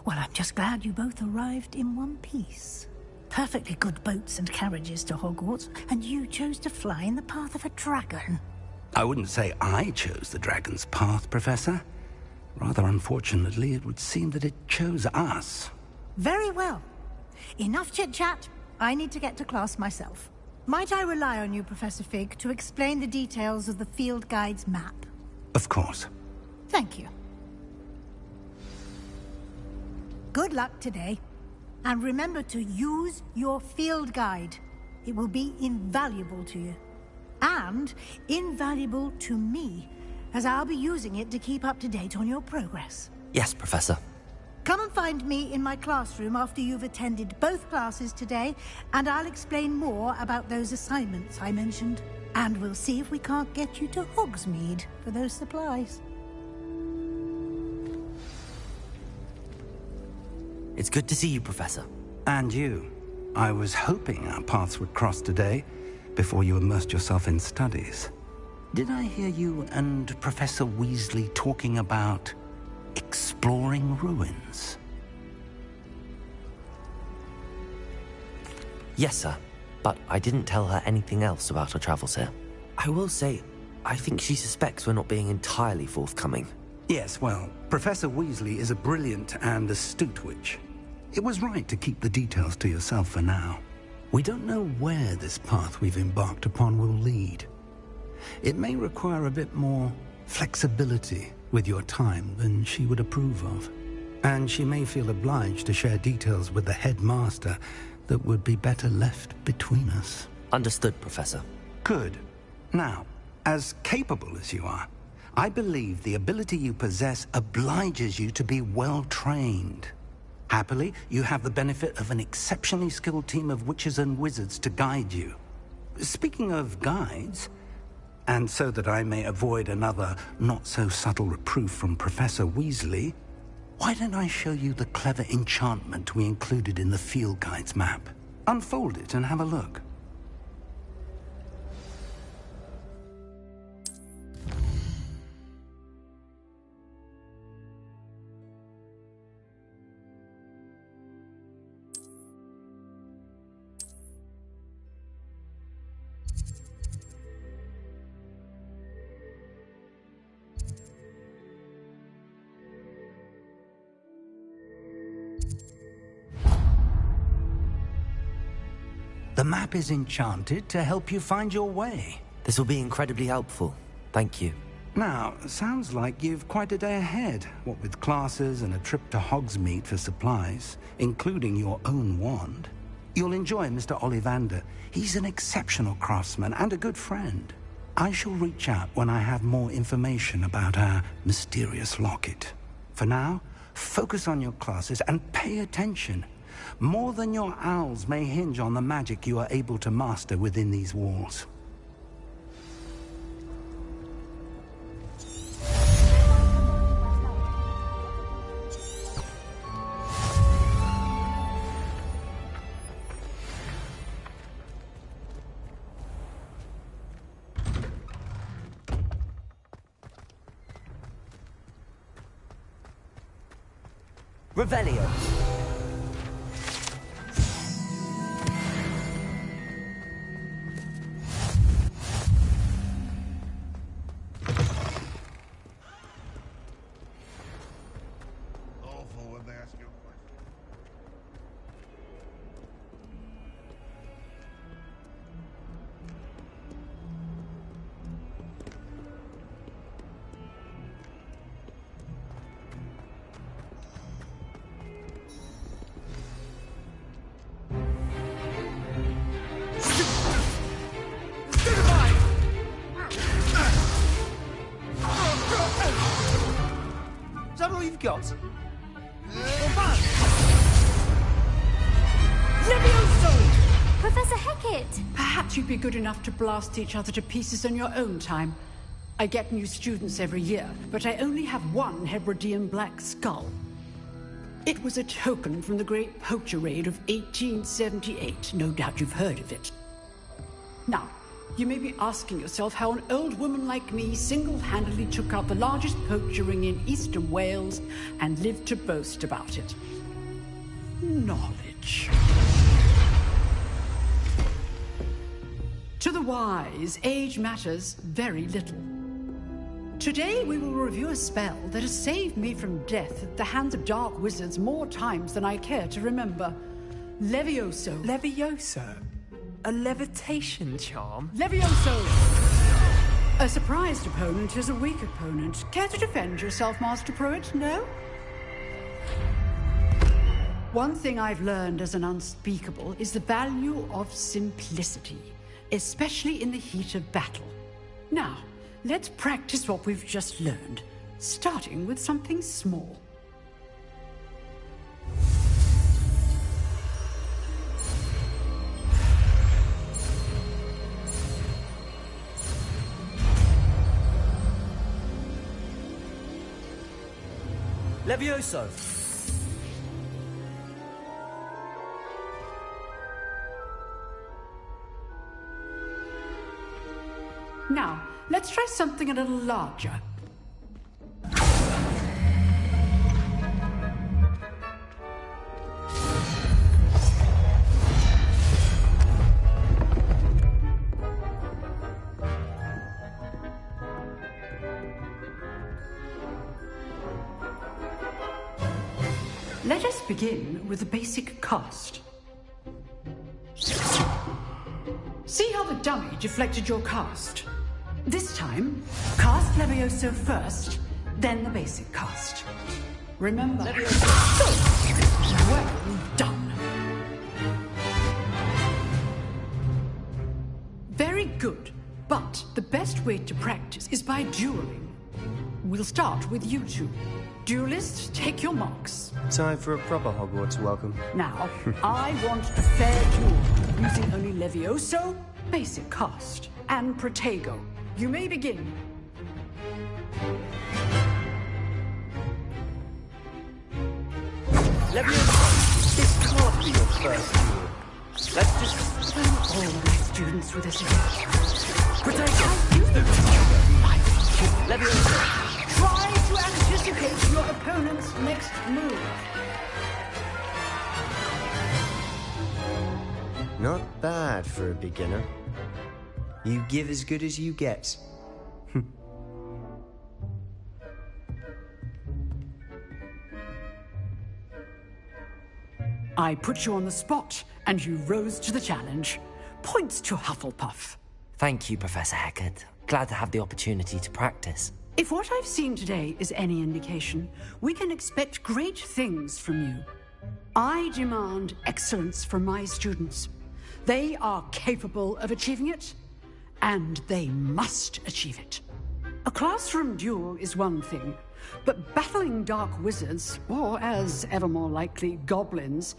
Well, I'm just glad you both arrived in one piece. Perfectly good boats and carriages to Hogwarts, and you chose to fly in the path of a dragon. I wouldn't say I chose the dragon's path, Professor. Rather unfortunately, it would seem that it chose us. Very well. Enough chit-chat. I need to get to class myself. Might I rely on you, Professor Fig, to explain the details of the field guide's map? Of course. Thank you. Good luck today. And remember to use your field guide. It will be invaluable to you. And invaluable to me, as I'll be using it to keep up to date on your progress. Yes, Professor. Come and find me in my classroom after you've attended both classes today, and I'll explain more about those assignments I mentioned. And we'll see if we can't get you to Hogsmeade for those supplies. It's good to see you, Professor. And you. I was hoping our paths would cross today, before you immersed yourself in studies. Did I hear you and Professor Weasley talking about exploring ruins? Yes, sir. But I didn't tell her anything else about our travels here. I will say, I think she suspects we're not being entirely forthcoming. Yes, well, Professor Weasley is a brilliant and astute witch. It was right to keep the details to yourself for now. We don't know where this path we've embarked upon will lead. It may require a bit more flexibility with your time than she would approve of. And she may feel obliged to share details with the headmaster that would be better left between us. Understood, Professor. Good. Now, as capable as you are, I believe the ability you possess obliges you to be well trained. Happily, you have the benefit of an exceptionally skilled team of witches and wizards to guide you. Speaking of guides, and so that I may avoid another not-so-subtle reproof from Professor Weasley, why don't I show you the clever enchantment we included in the field guide's map? Unfold it and have a look. The map is enchanted to help you find your way. This will be incredibly helpful. Thank you. Now, sounds like you've quite a day ahead, what with classes and a trip to Hogsmeade for supplies, including your own wand. You'll enjoy Mr. Ollivander. He's an exceptional craftsman and a good friend. I shall reach out when I have more information about our mysterious locket. For now, focus on your classes and pay attention. More than your owls may hinge on the magic you are able to master within these walls. Revelio. Is that all you've got? Levioso! Professor Hecat! Perhaps you'd be good enough to blast each other to pieces in your own time. I get new students every year, but I only have one Hebridean black skull. It was a token from the Great Poacher Raid of 1878. No doubt you've heard of it. Now, you may be asking yourself how an old woman like me single-handedly took out the largest poacher ring in eastern Wales and lived to boast about it. Knowledge. To the wise, age matters very little. Today we will review a spell that has saved me from death at the hands of dark wizards more times than I care to remember. Levioso. Levioso? A levitation charm? Levioso! A surprised opponent is a weak opponent. Care to defend yourself, Master Pruitt? No? One thing I've learned as an unspeakable is the value of simplicity, especially in the heat of battle. Now, let's practice what we've just learned, starting with something small. Levioso! Now, let's try something a little larger. Let us begin with the basic cast. See how the dummy deflected your cast? This time, cast Levioso first, then the basic cast. Remember? Levioso. Well done. Very good, but the best way to practice is by dueling. We'll start with you two. Duelists, take your marks. Time for a proper Hogwarts welcome. Now, I want a fair duel, using only Levioso, basic cast, and Protego. You may begin. Levioso, this can't be your first duel. Let's just... All of my students with us here. Protego, use the... Levioso. Try to anticipate your opponent's next move. Not bad for a beginner. You give as good as you get. I put you on the spot, and you rose to the challenge. Points to Hufflepuff. Thank you, Professor Hecat. Glad to have the opportunity to practice. If what I've seen today is any indication, we can expect great things from you. I demand excellence from my students. They are capable of achieving it, and they must achieve it. A classroom duel is one thing, but battling dark wizards, or as ever more likely, goblins,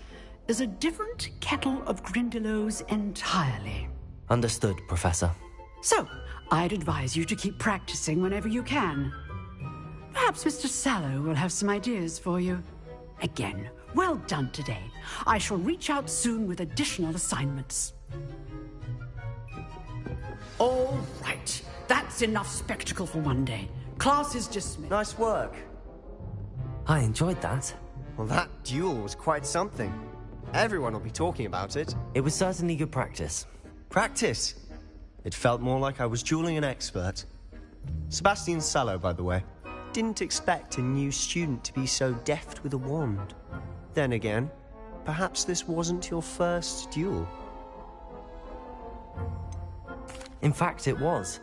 is a different kettle of Grindylows entirely. Understood, Professor. So, I'd advise you to keep practicing whenever you can. Perhaps Mr. Sallow will have some ideas for you. Again, well done today. I shall reach out soon with additional assignments. All right. That's enough spectacle for one day. Class is dismissed. Nice work. I enjoyed that. Well, that duel was quite something. Everyone will be talking about it. It was certainly good practice. Practice? It felt more like I was dueling an expert. Sebastian Sallow, by the way. Didn't expect a new student to be so deft with a wand. Then again, perhaps this wasn't your first duel. In fact, it was.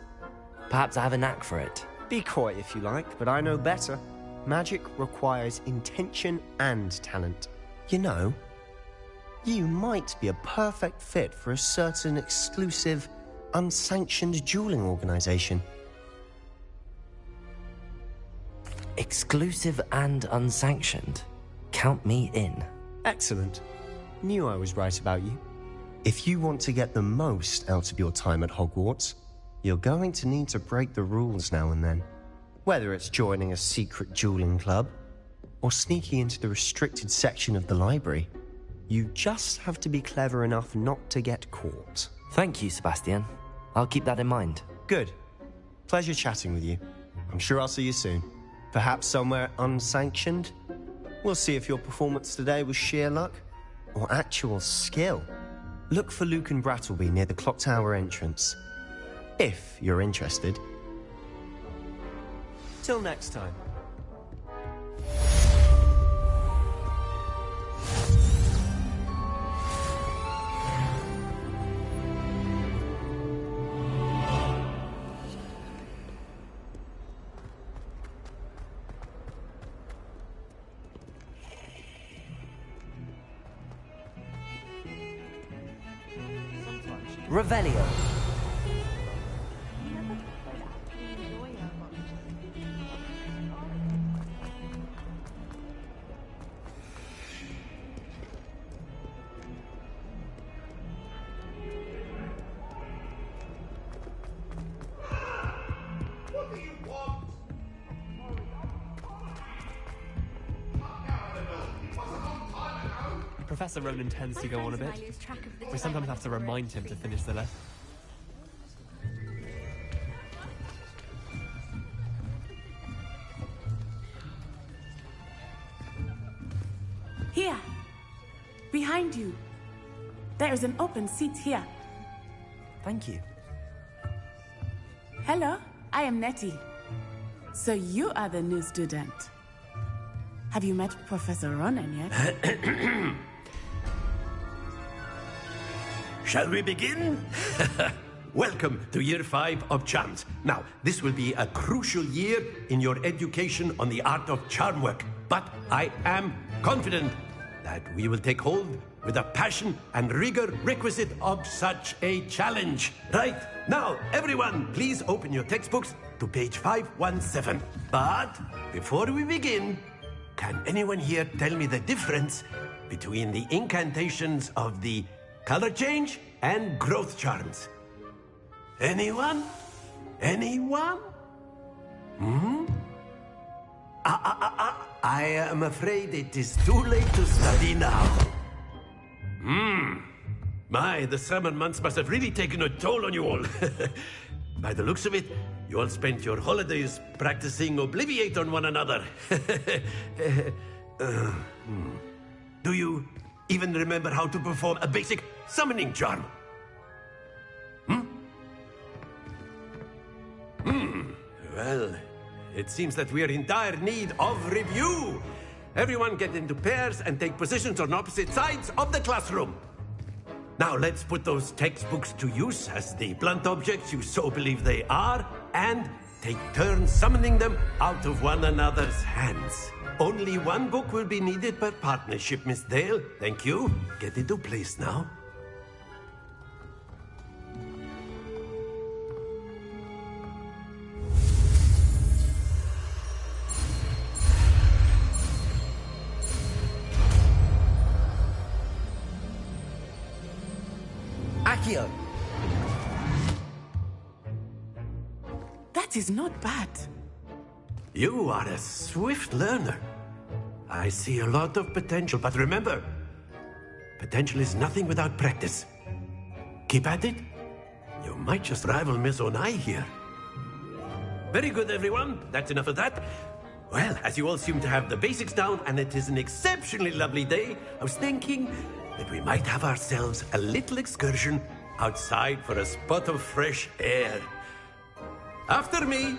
Perhaps I have a knack for it. Be coy if you like, but I know better. Magic requires intention and talent. You know, you might be a perfect fit for a certain exclusive, unsanctioned dueling organization. Exclusive and unsanctioned? count me in. Excellent. Knew I was right about you. If you want to get the most out of your time at Hogwarts, you're going to need to break the rules now and then. Whether it's joining a secret dueling club, or sneaking into the restricted section of the library, you just have to be clever enough not to get caught. Thank you, Sebastian. I'll keep that in mind. Good. Pleasure chatting with you. I'm sure I'll see you soon. Perhaps somewhere unsanctioned? We'll see if your performance today was sheer luck or actual skill. Look for Luke and Brattleby near the clock tower entrance, if you're interested. Till next time. Revelio. Professor Ronan tends to go on a bit. We sometimes have to remind him to finish the lesson. Here! Behind you! There is an open seat here. Thank you. Hello, I am Nettie. So you are the new student. Have you met Professor Ronan yet? Shall we begin? Welcome to Year 5 of Charms. Now, this will be a crucial year in your education on the art of charm work. But I am confident that we will take hold with the passion and rigor requisite of such a challenge. Right, now, everyone, please open your textbooks to page 517. But before we begin, can anyone here tell me the difference between the incantations of the color change and growth charms? Anyone? Anyone? I am afraid it is too late to study now. My, the summer months must have really taken a toll on you all. By the looks of it, you all spent your holidays practicing Obliviate on one another. Do you even remember how to perform a basic summoning charm? Well, it seems that we are in dire need of review. Everyone get into pairs and take positions on opposite sides of the classroom. Now let's put those textbooks to use as the blunt objects you so believe they are, and take turns summoning them out of one another's hands. Only one book will be needed per partnership, Miss Dale. Thank you. Get into place now. Accio. That is not bad. You are a swift learner. I see a lot of potential, but remember, potential is nothing without practice. Keep at it. You might just rival Miss Onai here. Very good, everyone. That's enough of that. Well, as you all seem to have the basics down, and it is an exceptionally lovely day, I was thinking that we might have ourselves a little excursion outside for a spot of fresh air. After me.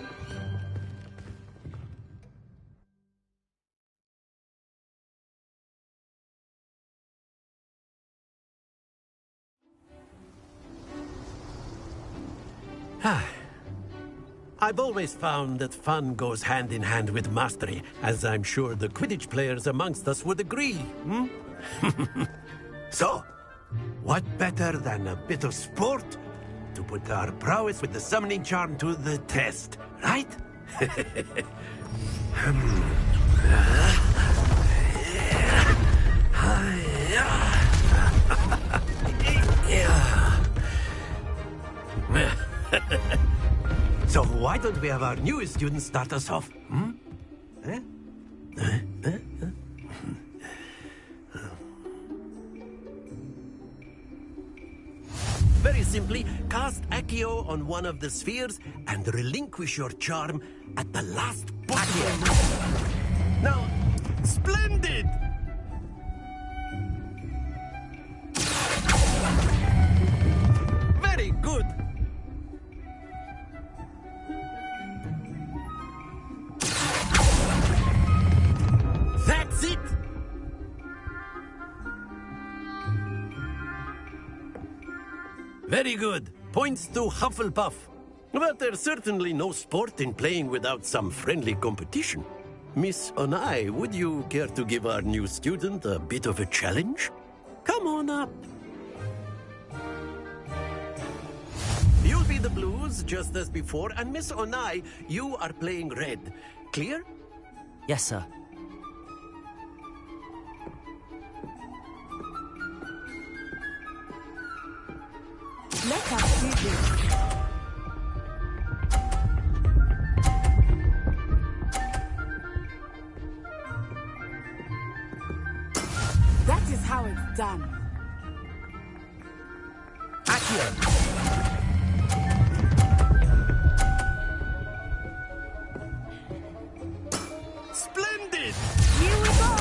I've always found that fun goes hand in hand with mastery, as I'm sure the Quidditch players amongst us would agree. So, what better than a bit of sport to put our prowess with the summoning charm to the test, right? why don't we have our newest student start us off? Hmm? Eh? Very simply, cast Accio on one of the spheres and relinquish your charm at the last possible. Now, splendid! Very good! That's it! Very good. Points to Hufflepuff. But there's certainly no sport in playing without some friendly competition. Miss Onai, would you care to give our new student a bit of a challenge? Come on up. You'll be the blues, just as before, and Miss Onai, you are playing red. Clear? Yes, sir. Let us see this. That is how it's done. Splendid! Here we go!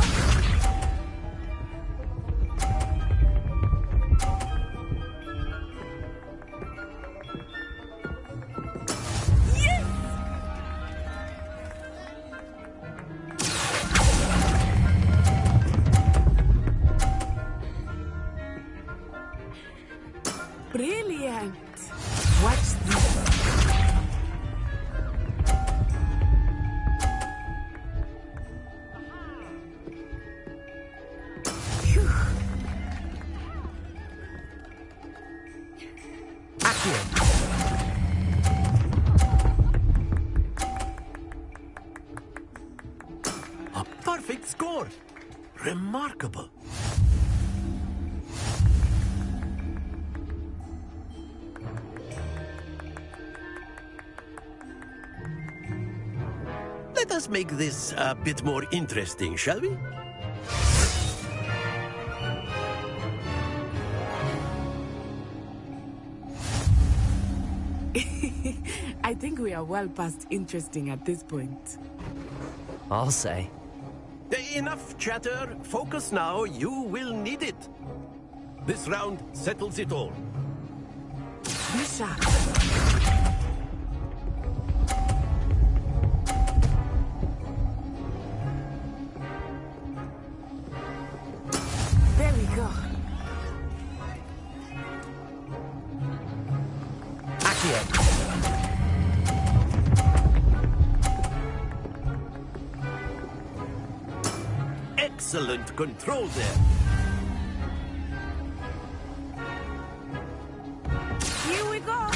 Brilliant! Watch this. Phew. A perfect score! Remarkable! Let us make this a bit more interesting, shall we? I think we are well past interesting at this point. I'll say. Enough chatter. Focus now. You will need it. This round settles it all. Be sharp. There we go. Excellent control there. Here we go.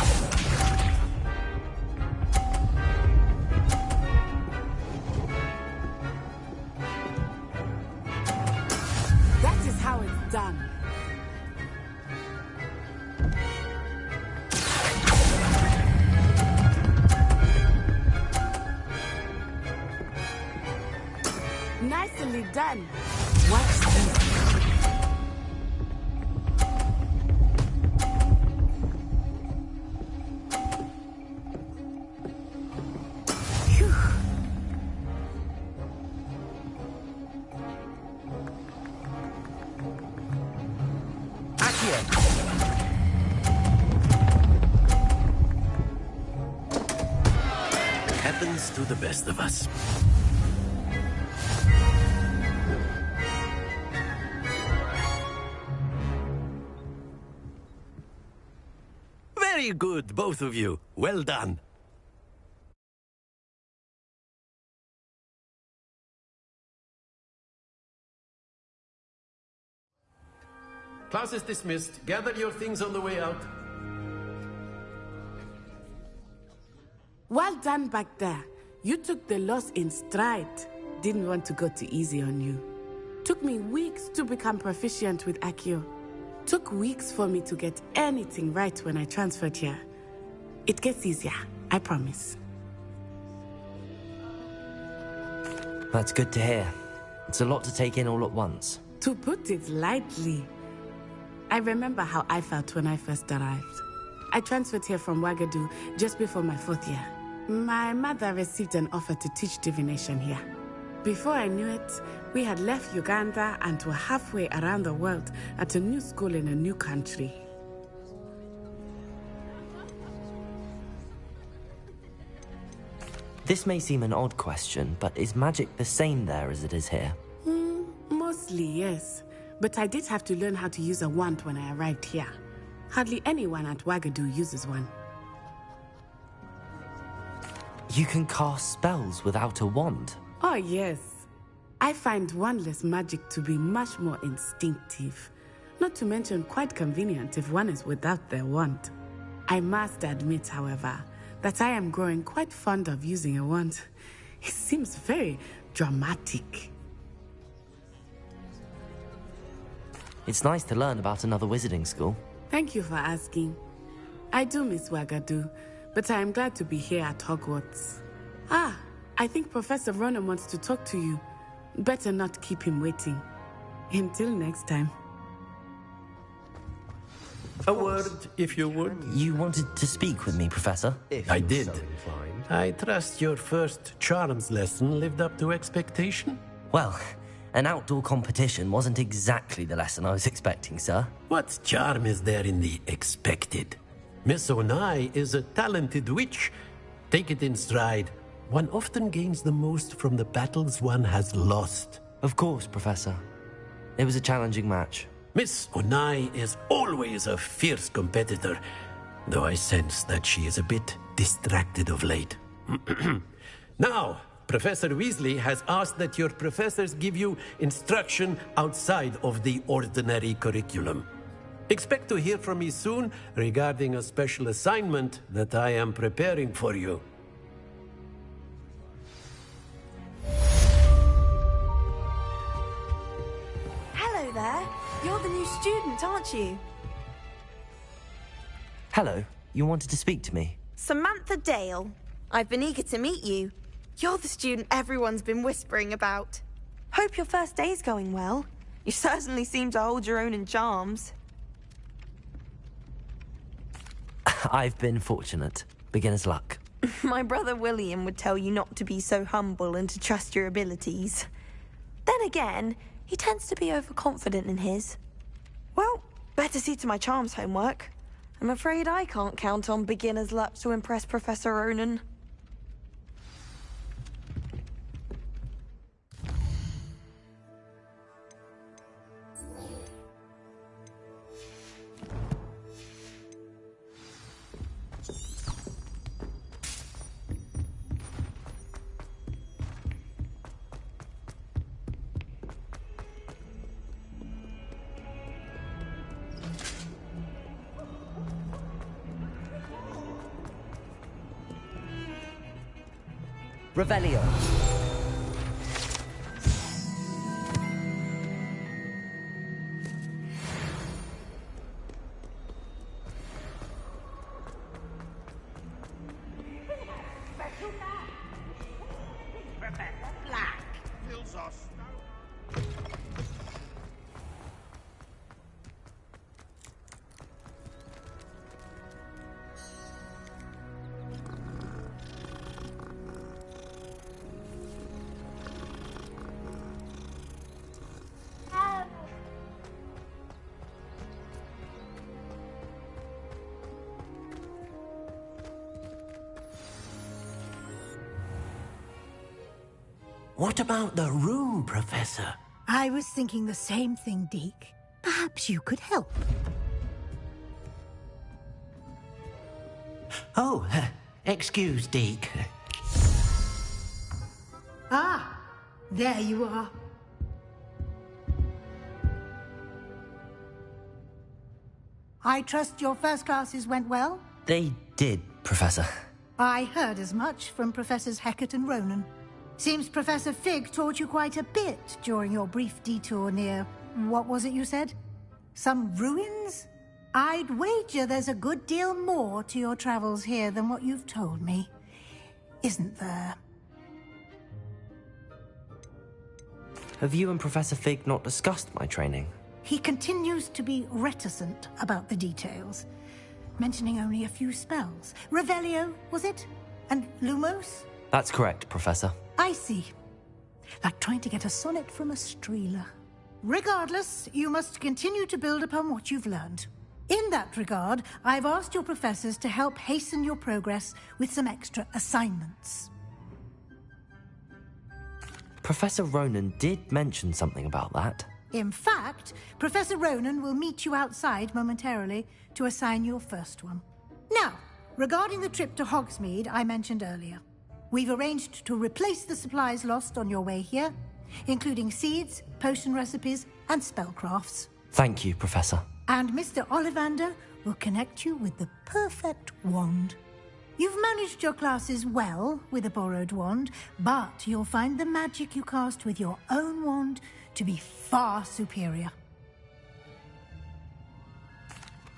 That is how it's done. Nicely done. Watch this. Phew. Happens to the best of us. Very good, both of you. Well done. Class is dismissed. Gather your things on the way out. Well done back there. You took the loss in stride. Didn't want to go too easy on you. Took me weeks to become proficient with Accio. Took weeks for me to get anything right when I transferred here. It gets easier, I promise. That's good to hear. It's a lot to take in all at once. To put it lightly, I remember how I felt when I first arrived. I transferred here from Wagadu just before my 4th year. My mother received an offer to teach divination here. Before I knew it, we had left Uganda and were halfway around the world at a new school in a new country. This may seem an odd question, but is magic the same there as it is here? Mostly, yes. But I did have to learn how to use a wand when I arrived here. Hardly anyone at Wagadu uses one. You can cast spells without a wand? Oh, yes. I find wandless magic to be much more instinctive. Not to mention quite convenient if one is without their wand. I must admit, however, that I am growing quite fond of using a wand. It seems very dramatic. It's nice to learn about another wizarding school. Thank you for asking. I do miss Wagadu, but I am glad to be here at Hogwarts. Ah, I think Professor Ronan wants to talk to you. Better not keep him waiting. Until next time. A word, if you would. You wanted to speak with me, Professor? I did. I trust your first charms lesson lived up to expectation? Well, an outdoor competition wasn't exactly the lesson I was expecting, sir. What charm is there in the expected? Miss Onai is a talented witch. Take it in stride. One often gains the most from the battles one has lost. Of course, Professor. It was a challenging match. Miss Onai is always a fierce competitor, though I sense that she is a bit distracted of late. Now, Professor Weasley has asked that your professors give you instruction outside of the ordinary curriculum. Expect to hear from me soon regarding a special assignment that I am preparing for you. Hello there. You're the new student, aren't you? Hello. You wanted to speak to me? Samantha Dale. I've been eager to meet you. You're the student everyone's been whispering about. Hope your first day's going well. You certainly seem to hold your own in charms. I've been fortunate. Beginner's luck. My brother William would tell you not to be so humble and to trust your abilities. Then again, he tends to be overconfident in his. Well, better see to my charms homework. I'm afraid I can't count on beginner's luck to impress Professor Ronan. Revelio. What about the room, Professor? I was thinking the same thing, Deke. Perhaps you could help. Oh, excuse, Deke. Ah, there you are. I trust your first classes went well? They did, Professor. I heard as much from Professors Hecat and Ronan. Seems Professor Fig taught you quite a bit during your brief detour near... what was it you said? Some ruins? I'd wager there's a good deal more to your travels here than what you've told me. Isn't there? Have you and Professor Fig not discussed my training? He continues to be reticent about the details, mentioning only a few spells. Revelio, was it? And Lumos? That's correct, Professor. I see. Like trying to get a sonnet from a streeler. Regardless, you must continue to build upon what you've learned. In that regard, I've asked your professors to help hasten your progress with some extra assignments. Professor Ronan did mention something about that. In fact, Professor Ronan will meet you outside momentarily to assign your first one. Now, regarding the trip to Hogsmeade I mentioned earlier, we've arranged to replace the supplies lost on your way here, including seeds, potion recipes, and spellcrafts. Thank you, Professor. And Mr. Ollivander will connect you with the perfect wand. You've managed your classes well with a borrowed wand, but you'll find the magic you cast with your own wand to be far superior.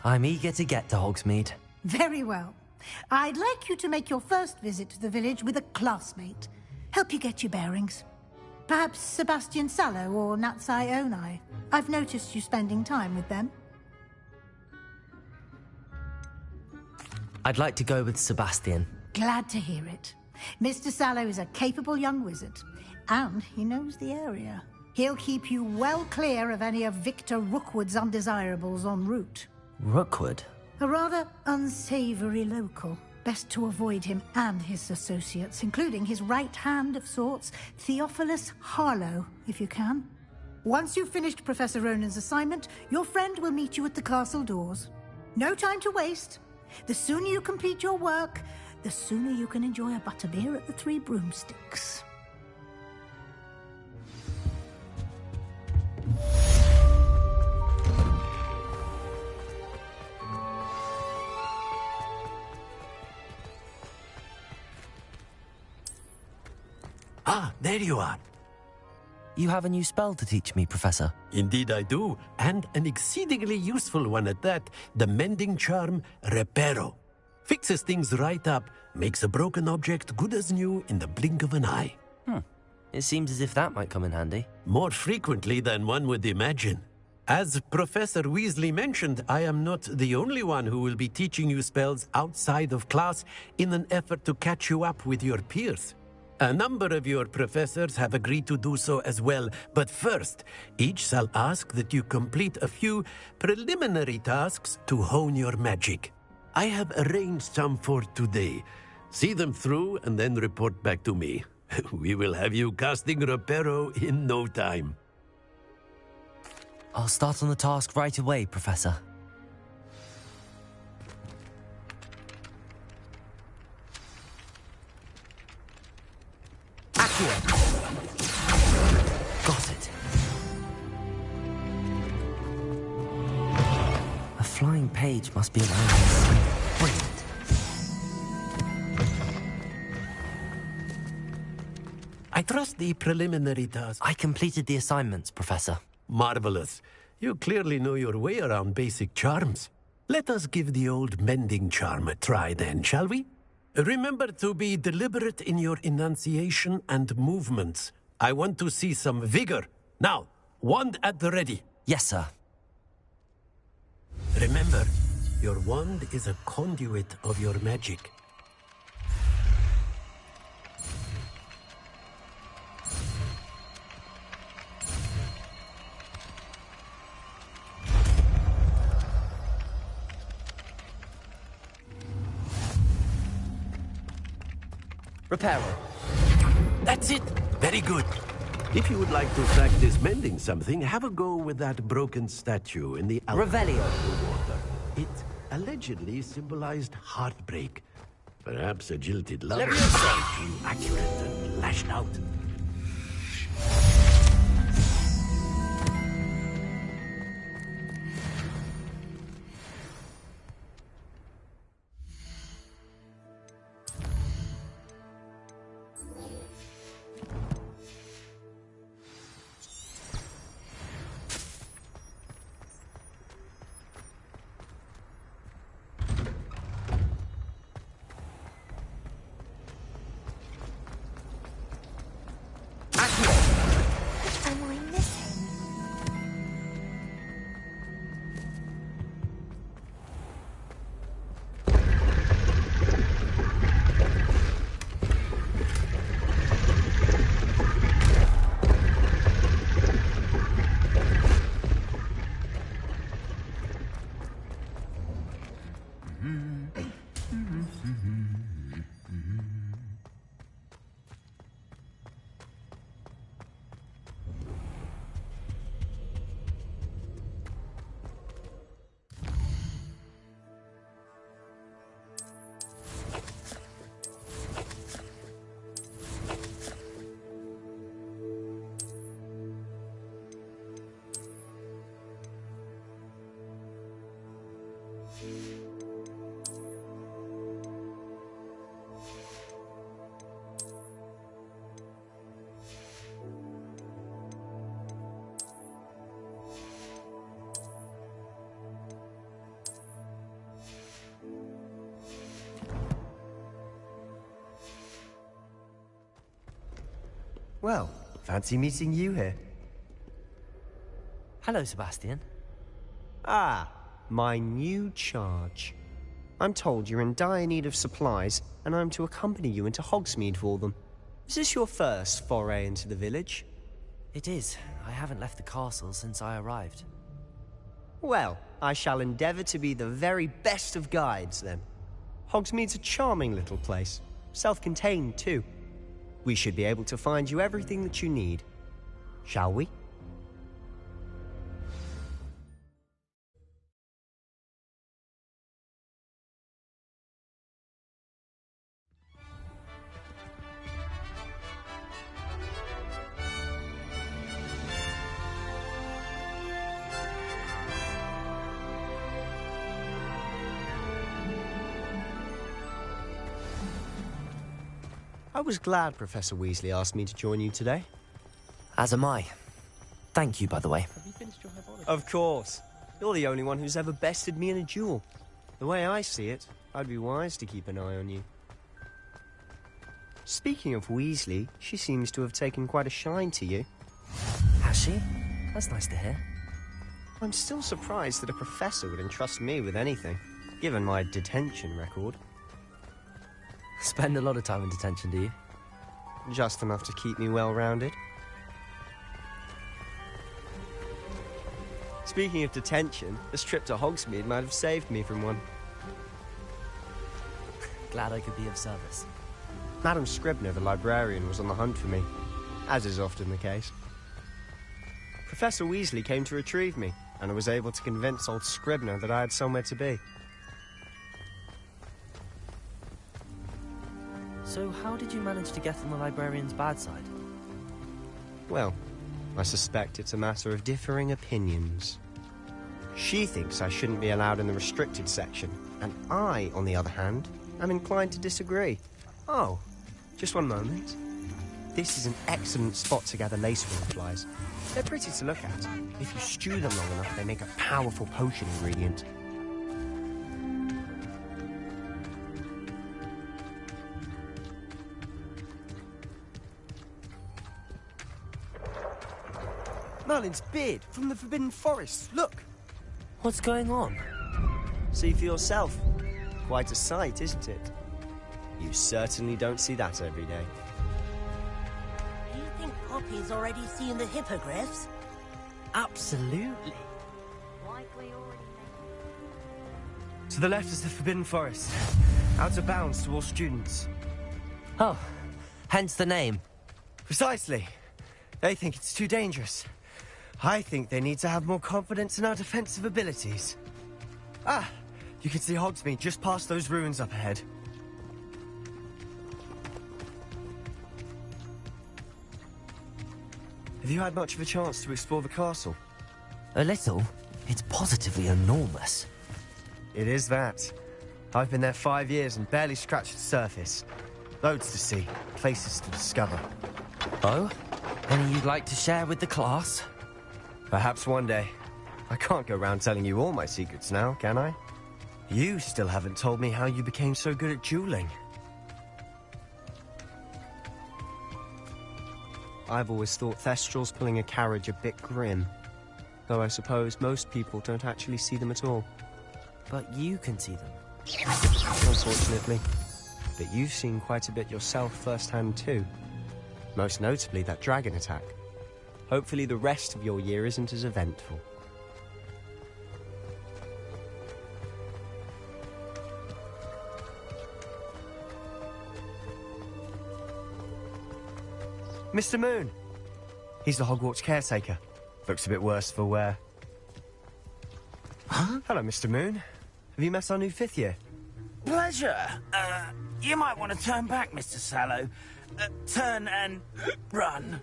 I'm eager to get to Hogsmeade. Very well. I'd like you to make your first visit to the village with a classmate. Help you get your bearings. Perhaps Sebastian Sallow or Natsai Onai. I've noticed you spending time with them. I'd like to go with Sebastian. Glad to hear it. Mr. Sallow is a capable young wizard, and he knows the area. He'll keep you well clear of any of Victor Rookwood's undesirables en route. Rookwood? A rather unsavory local. Best to avoid him and his associates, including his right hand of sorts, Theophilus Harlow, if you can. Once you've finished Professor Ronan's assignment, your friend will meet you at the castle doors. No time to waste. The sooner you complete your work, the sooner you can enjoy a butterbeer at the Three Broomsticks. Ah, there you are. You have a new spell to teach me, Professor. Indeed I do, and an exceedingly useful one at that. The mending charm, Reparo. Fixes things right up, makes a broken object good as new in the blink of an eye. It seems as if that might come in handy. More frequently than one would imagine. As Professor Weasley mentioned, I am not the only one who will be teaching you spells outside of class in an effort to catch you up with your peers. A number of your professors have agreed to do so as well, but first, each shall ask that you complete a few preliminary tasks to hone your magic. I have arranged some for today. See them through and then report back to me. We will have you casting Reparo in no time. I'll start on the task right away, Professor. Got it. A flying page must be around this. Brilliant. I trust the preliminary task. I completed the assignments, Professor. Marvelous. You clearly know your way around basic charms. Let us give the old mending charm a try then, shall we? Remember to be deliberate in your enunciation and movements. I want to see some vigor. Now, wand at the ready. Yes, sir. Remember, your wand is a conduit of your magic. Reparo. That's it. Very good. If you would like to practice mending something, have a go with that broken statue in the Revelio. water. It allegedly symbolized heartbreak. Perhaps a jilted lover. Too accurate and lashed out. Well, fancy meeting you here. Hello, Sebastian. Ah, my new charge. I'm told you're in dire need of supplies, and I'm to accompany you into Hogsmeade for them. Is this your first foray into the village? It is. I haven't left the castle since I arrived. Well, I shall endeavour to be the very best of guides, then. Hogsmeade's a charming little place. Self-contained, too. We should be able to find you everything that you need. Shall we? I was glad Professor Weasley asked me to join you today. As am I. Thank you, by the way. Have you finished your herbology? Of course. You're the only one who's ever bested me in a duel. The way I see it, I'd be wise to keep an eye on you. Speaking of Weasley, she seems to have taken quite a shine to you. Has she? That's nice to hear. I'm still surprised that a professor would entrust me with anything, given my detention record. Spend a lot of time in detention, do you? Just enough to keep me well-rounded. Speaking of detention, this trip to Hogsmeade might have saved me from one. Glad I could be of service. Madam Scribner, the librarian, was on the hunt for me, as is often the case. Professor Weasley came to retrieve me, and I was able to convince old Scribner that I had somewhere to be. So how did you manage to get on the librarian's bad side? Well, I suspect it's a matter of differing opinions. She thinks I shouldn't be allowed in the restricted section, and I, on the other hand, am inclined to disagree. Oh, just one moment. This is an excellent spot to gather laceworm flies. They're pretty to look at. If you stew them long enough, they make a powerful potion ingredient. Merlin's beard from the Forbidden Forest. Look! What's going on? See for yourself. Quite a sight, isn't it? You certainly don't see that every day. Do you think Poppy's already seen the hippogriffs? Absolutely. To the left is the Forbidden Forest. Out of bounds to all students. Oh, hence the name. Precisely. They think it's too dangerous. I think they need to have more confidence in our defensive abilities. Ah, you can see Hogsmeade just past those ruins up ahead. Have you had much of a chance to explore the castle? A little. It's positively enormous. It is that. I've been there 5 years and barely scratched the surface. Loads to see, places to discover. Oh? Any you'd like to share with the class? Perhaps one day. I can't go around telling you all my secrets now, can I? You still haven't told me how you became so good at dueling. I've always thought Thestrals pulling a carriage a bit grim. Though I suppose most people don't actually see them at all. But you can see them. Unfortunately. But you've seen quite a bit yourself firsthand too. Most notably that dragon attack. Hopefully the rest of your year isn't as eventful. Mr. Moon! He's the Hogwarts caretaker. Looks a bit worse for wear. Huh? Hello, Mr. Moon. Have you met our new 5th year? Pleasure. You might want to turn back, Mr. Sallow. Turn and run.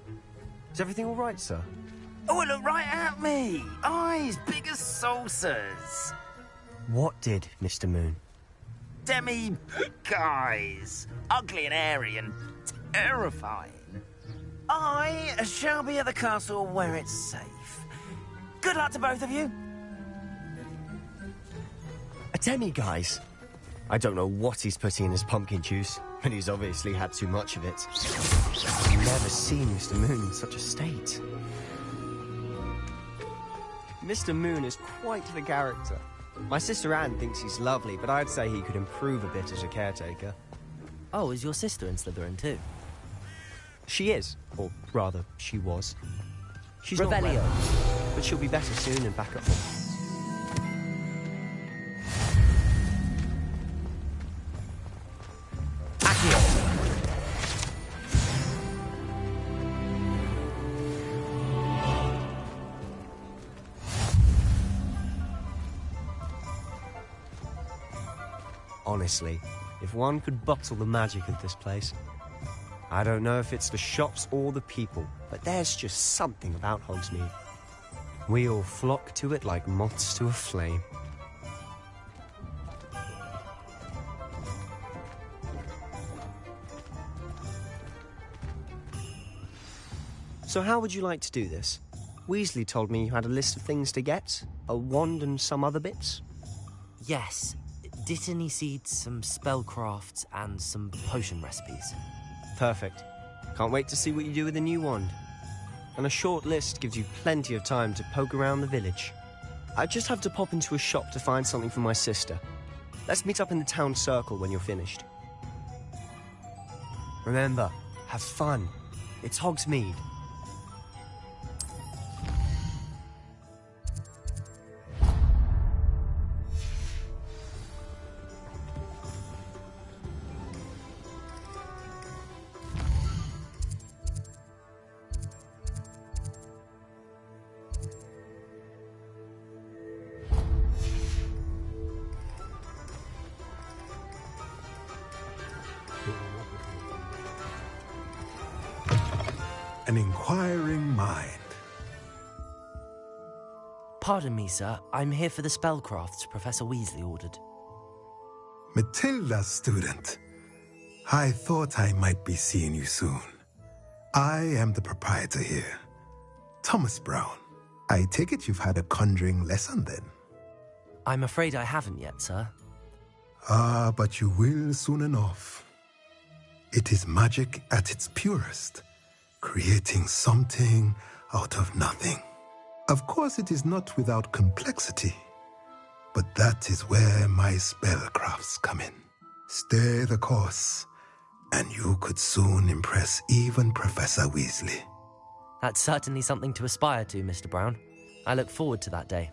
Is everything all right, sir? Oh, look right at me. Eyes big as saucers. What did, Mr. Moon? Guys. Ugly and hairy and terrifying. I shall be at the castle where it's safe. Good luck to both of you. A demi-guise? I don't know what he's putting in his pumpkin juice, but he's obviously had too much of it. I've never seen Mr. Moon in such a state. Mr. Moon is quite the character. My sister Anne thinks he's lovely, but I'd say he could improve a bit as a caretaker. Oh, is your sister in Slytherin too? She is, or rather, she was. She's not Revelio. well, but she'll be better soon and back at home. Honestly, if one could bottle the magic of this place. I don't know if it's the shops or the people, but there's just something about Hogsmeade. We all flock to it like moths to a flame. So how would you like to do this? Weasley told me you had a list of things to get, a wand and some other bits. Yes. Dittany seeds, some spellcrafts, and some potion recipes. Perfect. Can't wait to see what you do with the new wand. And a short list gives you plenty of time to poke around the village. I just have to pop into a shop to find something for my sister. Let's meet up in the town circle when you're finished. Remember, have fun. It's Hogsmeade. An inquiring mind. Pardon me, sir. I'm here for the spellcrafts Professor Weasley ordered. Matilda's student. I thought I might be seeing you soon. I am the proprietor here, Thomas Brown. I take it you've had a conjuring lesson then? I'm afraid I haven't yet, sir. Ah, but you will soon enough. It is magic at its purest, creating something out of nothing. Of course, it is not without complexity, but that is where my spellcrafts come in. Stay the course, and you could soon impress even Professor Weasley. That's certainly something to aspire to, Mr. Brown. I look forward to that day.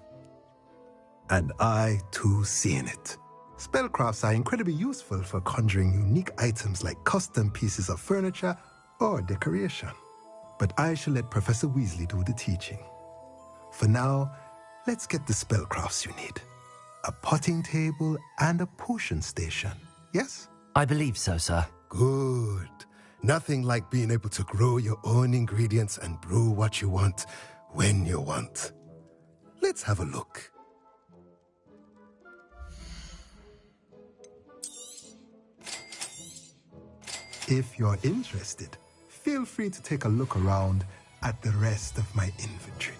And I, too, seeing it. Spellcrafts are incredibly useful for conjuring unique items like custom pieces of furniture or decoration. But I shall let Professor Weasley do the teaching. For now, let's get the spellcrafts you need. A potting table and a potion station, yes? I believe so, sir. Good. Nothing like being able to grow your own ingredients and brew what you want when you want. Let's have a look. If you're interested, feel free to take a look around at the rest of my inventory.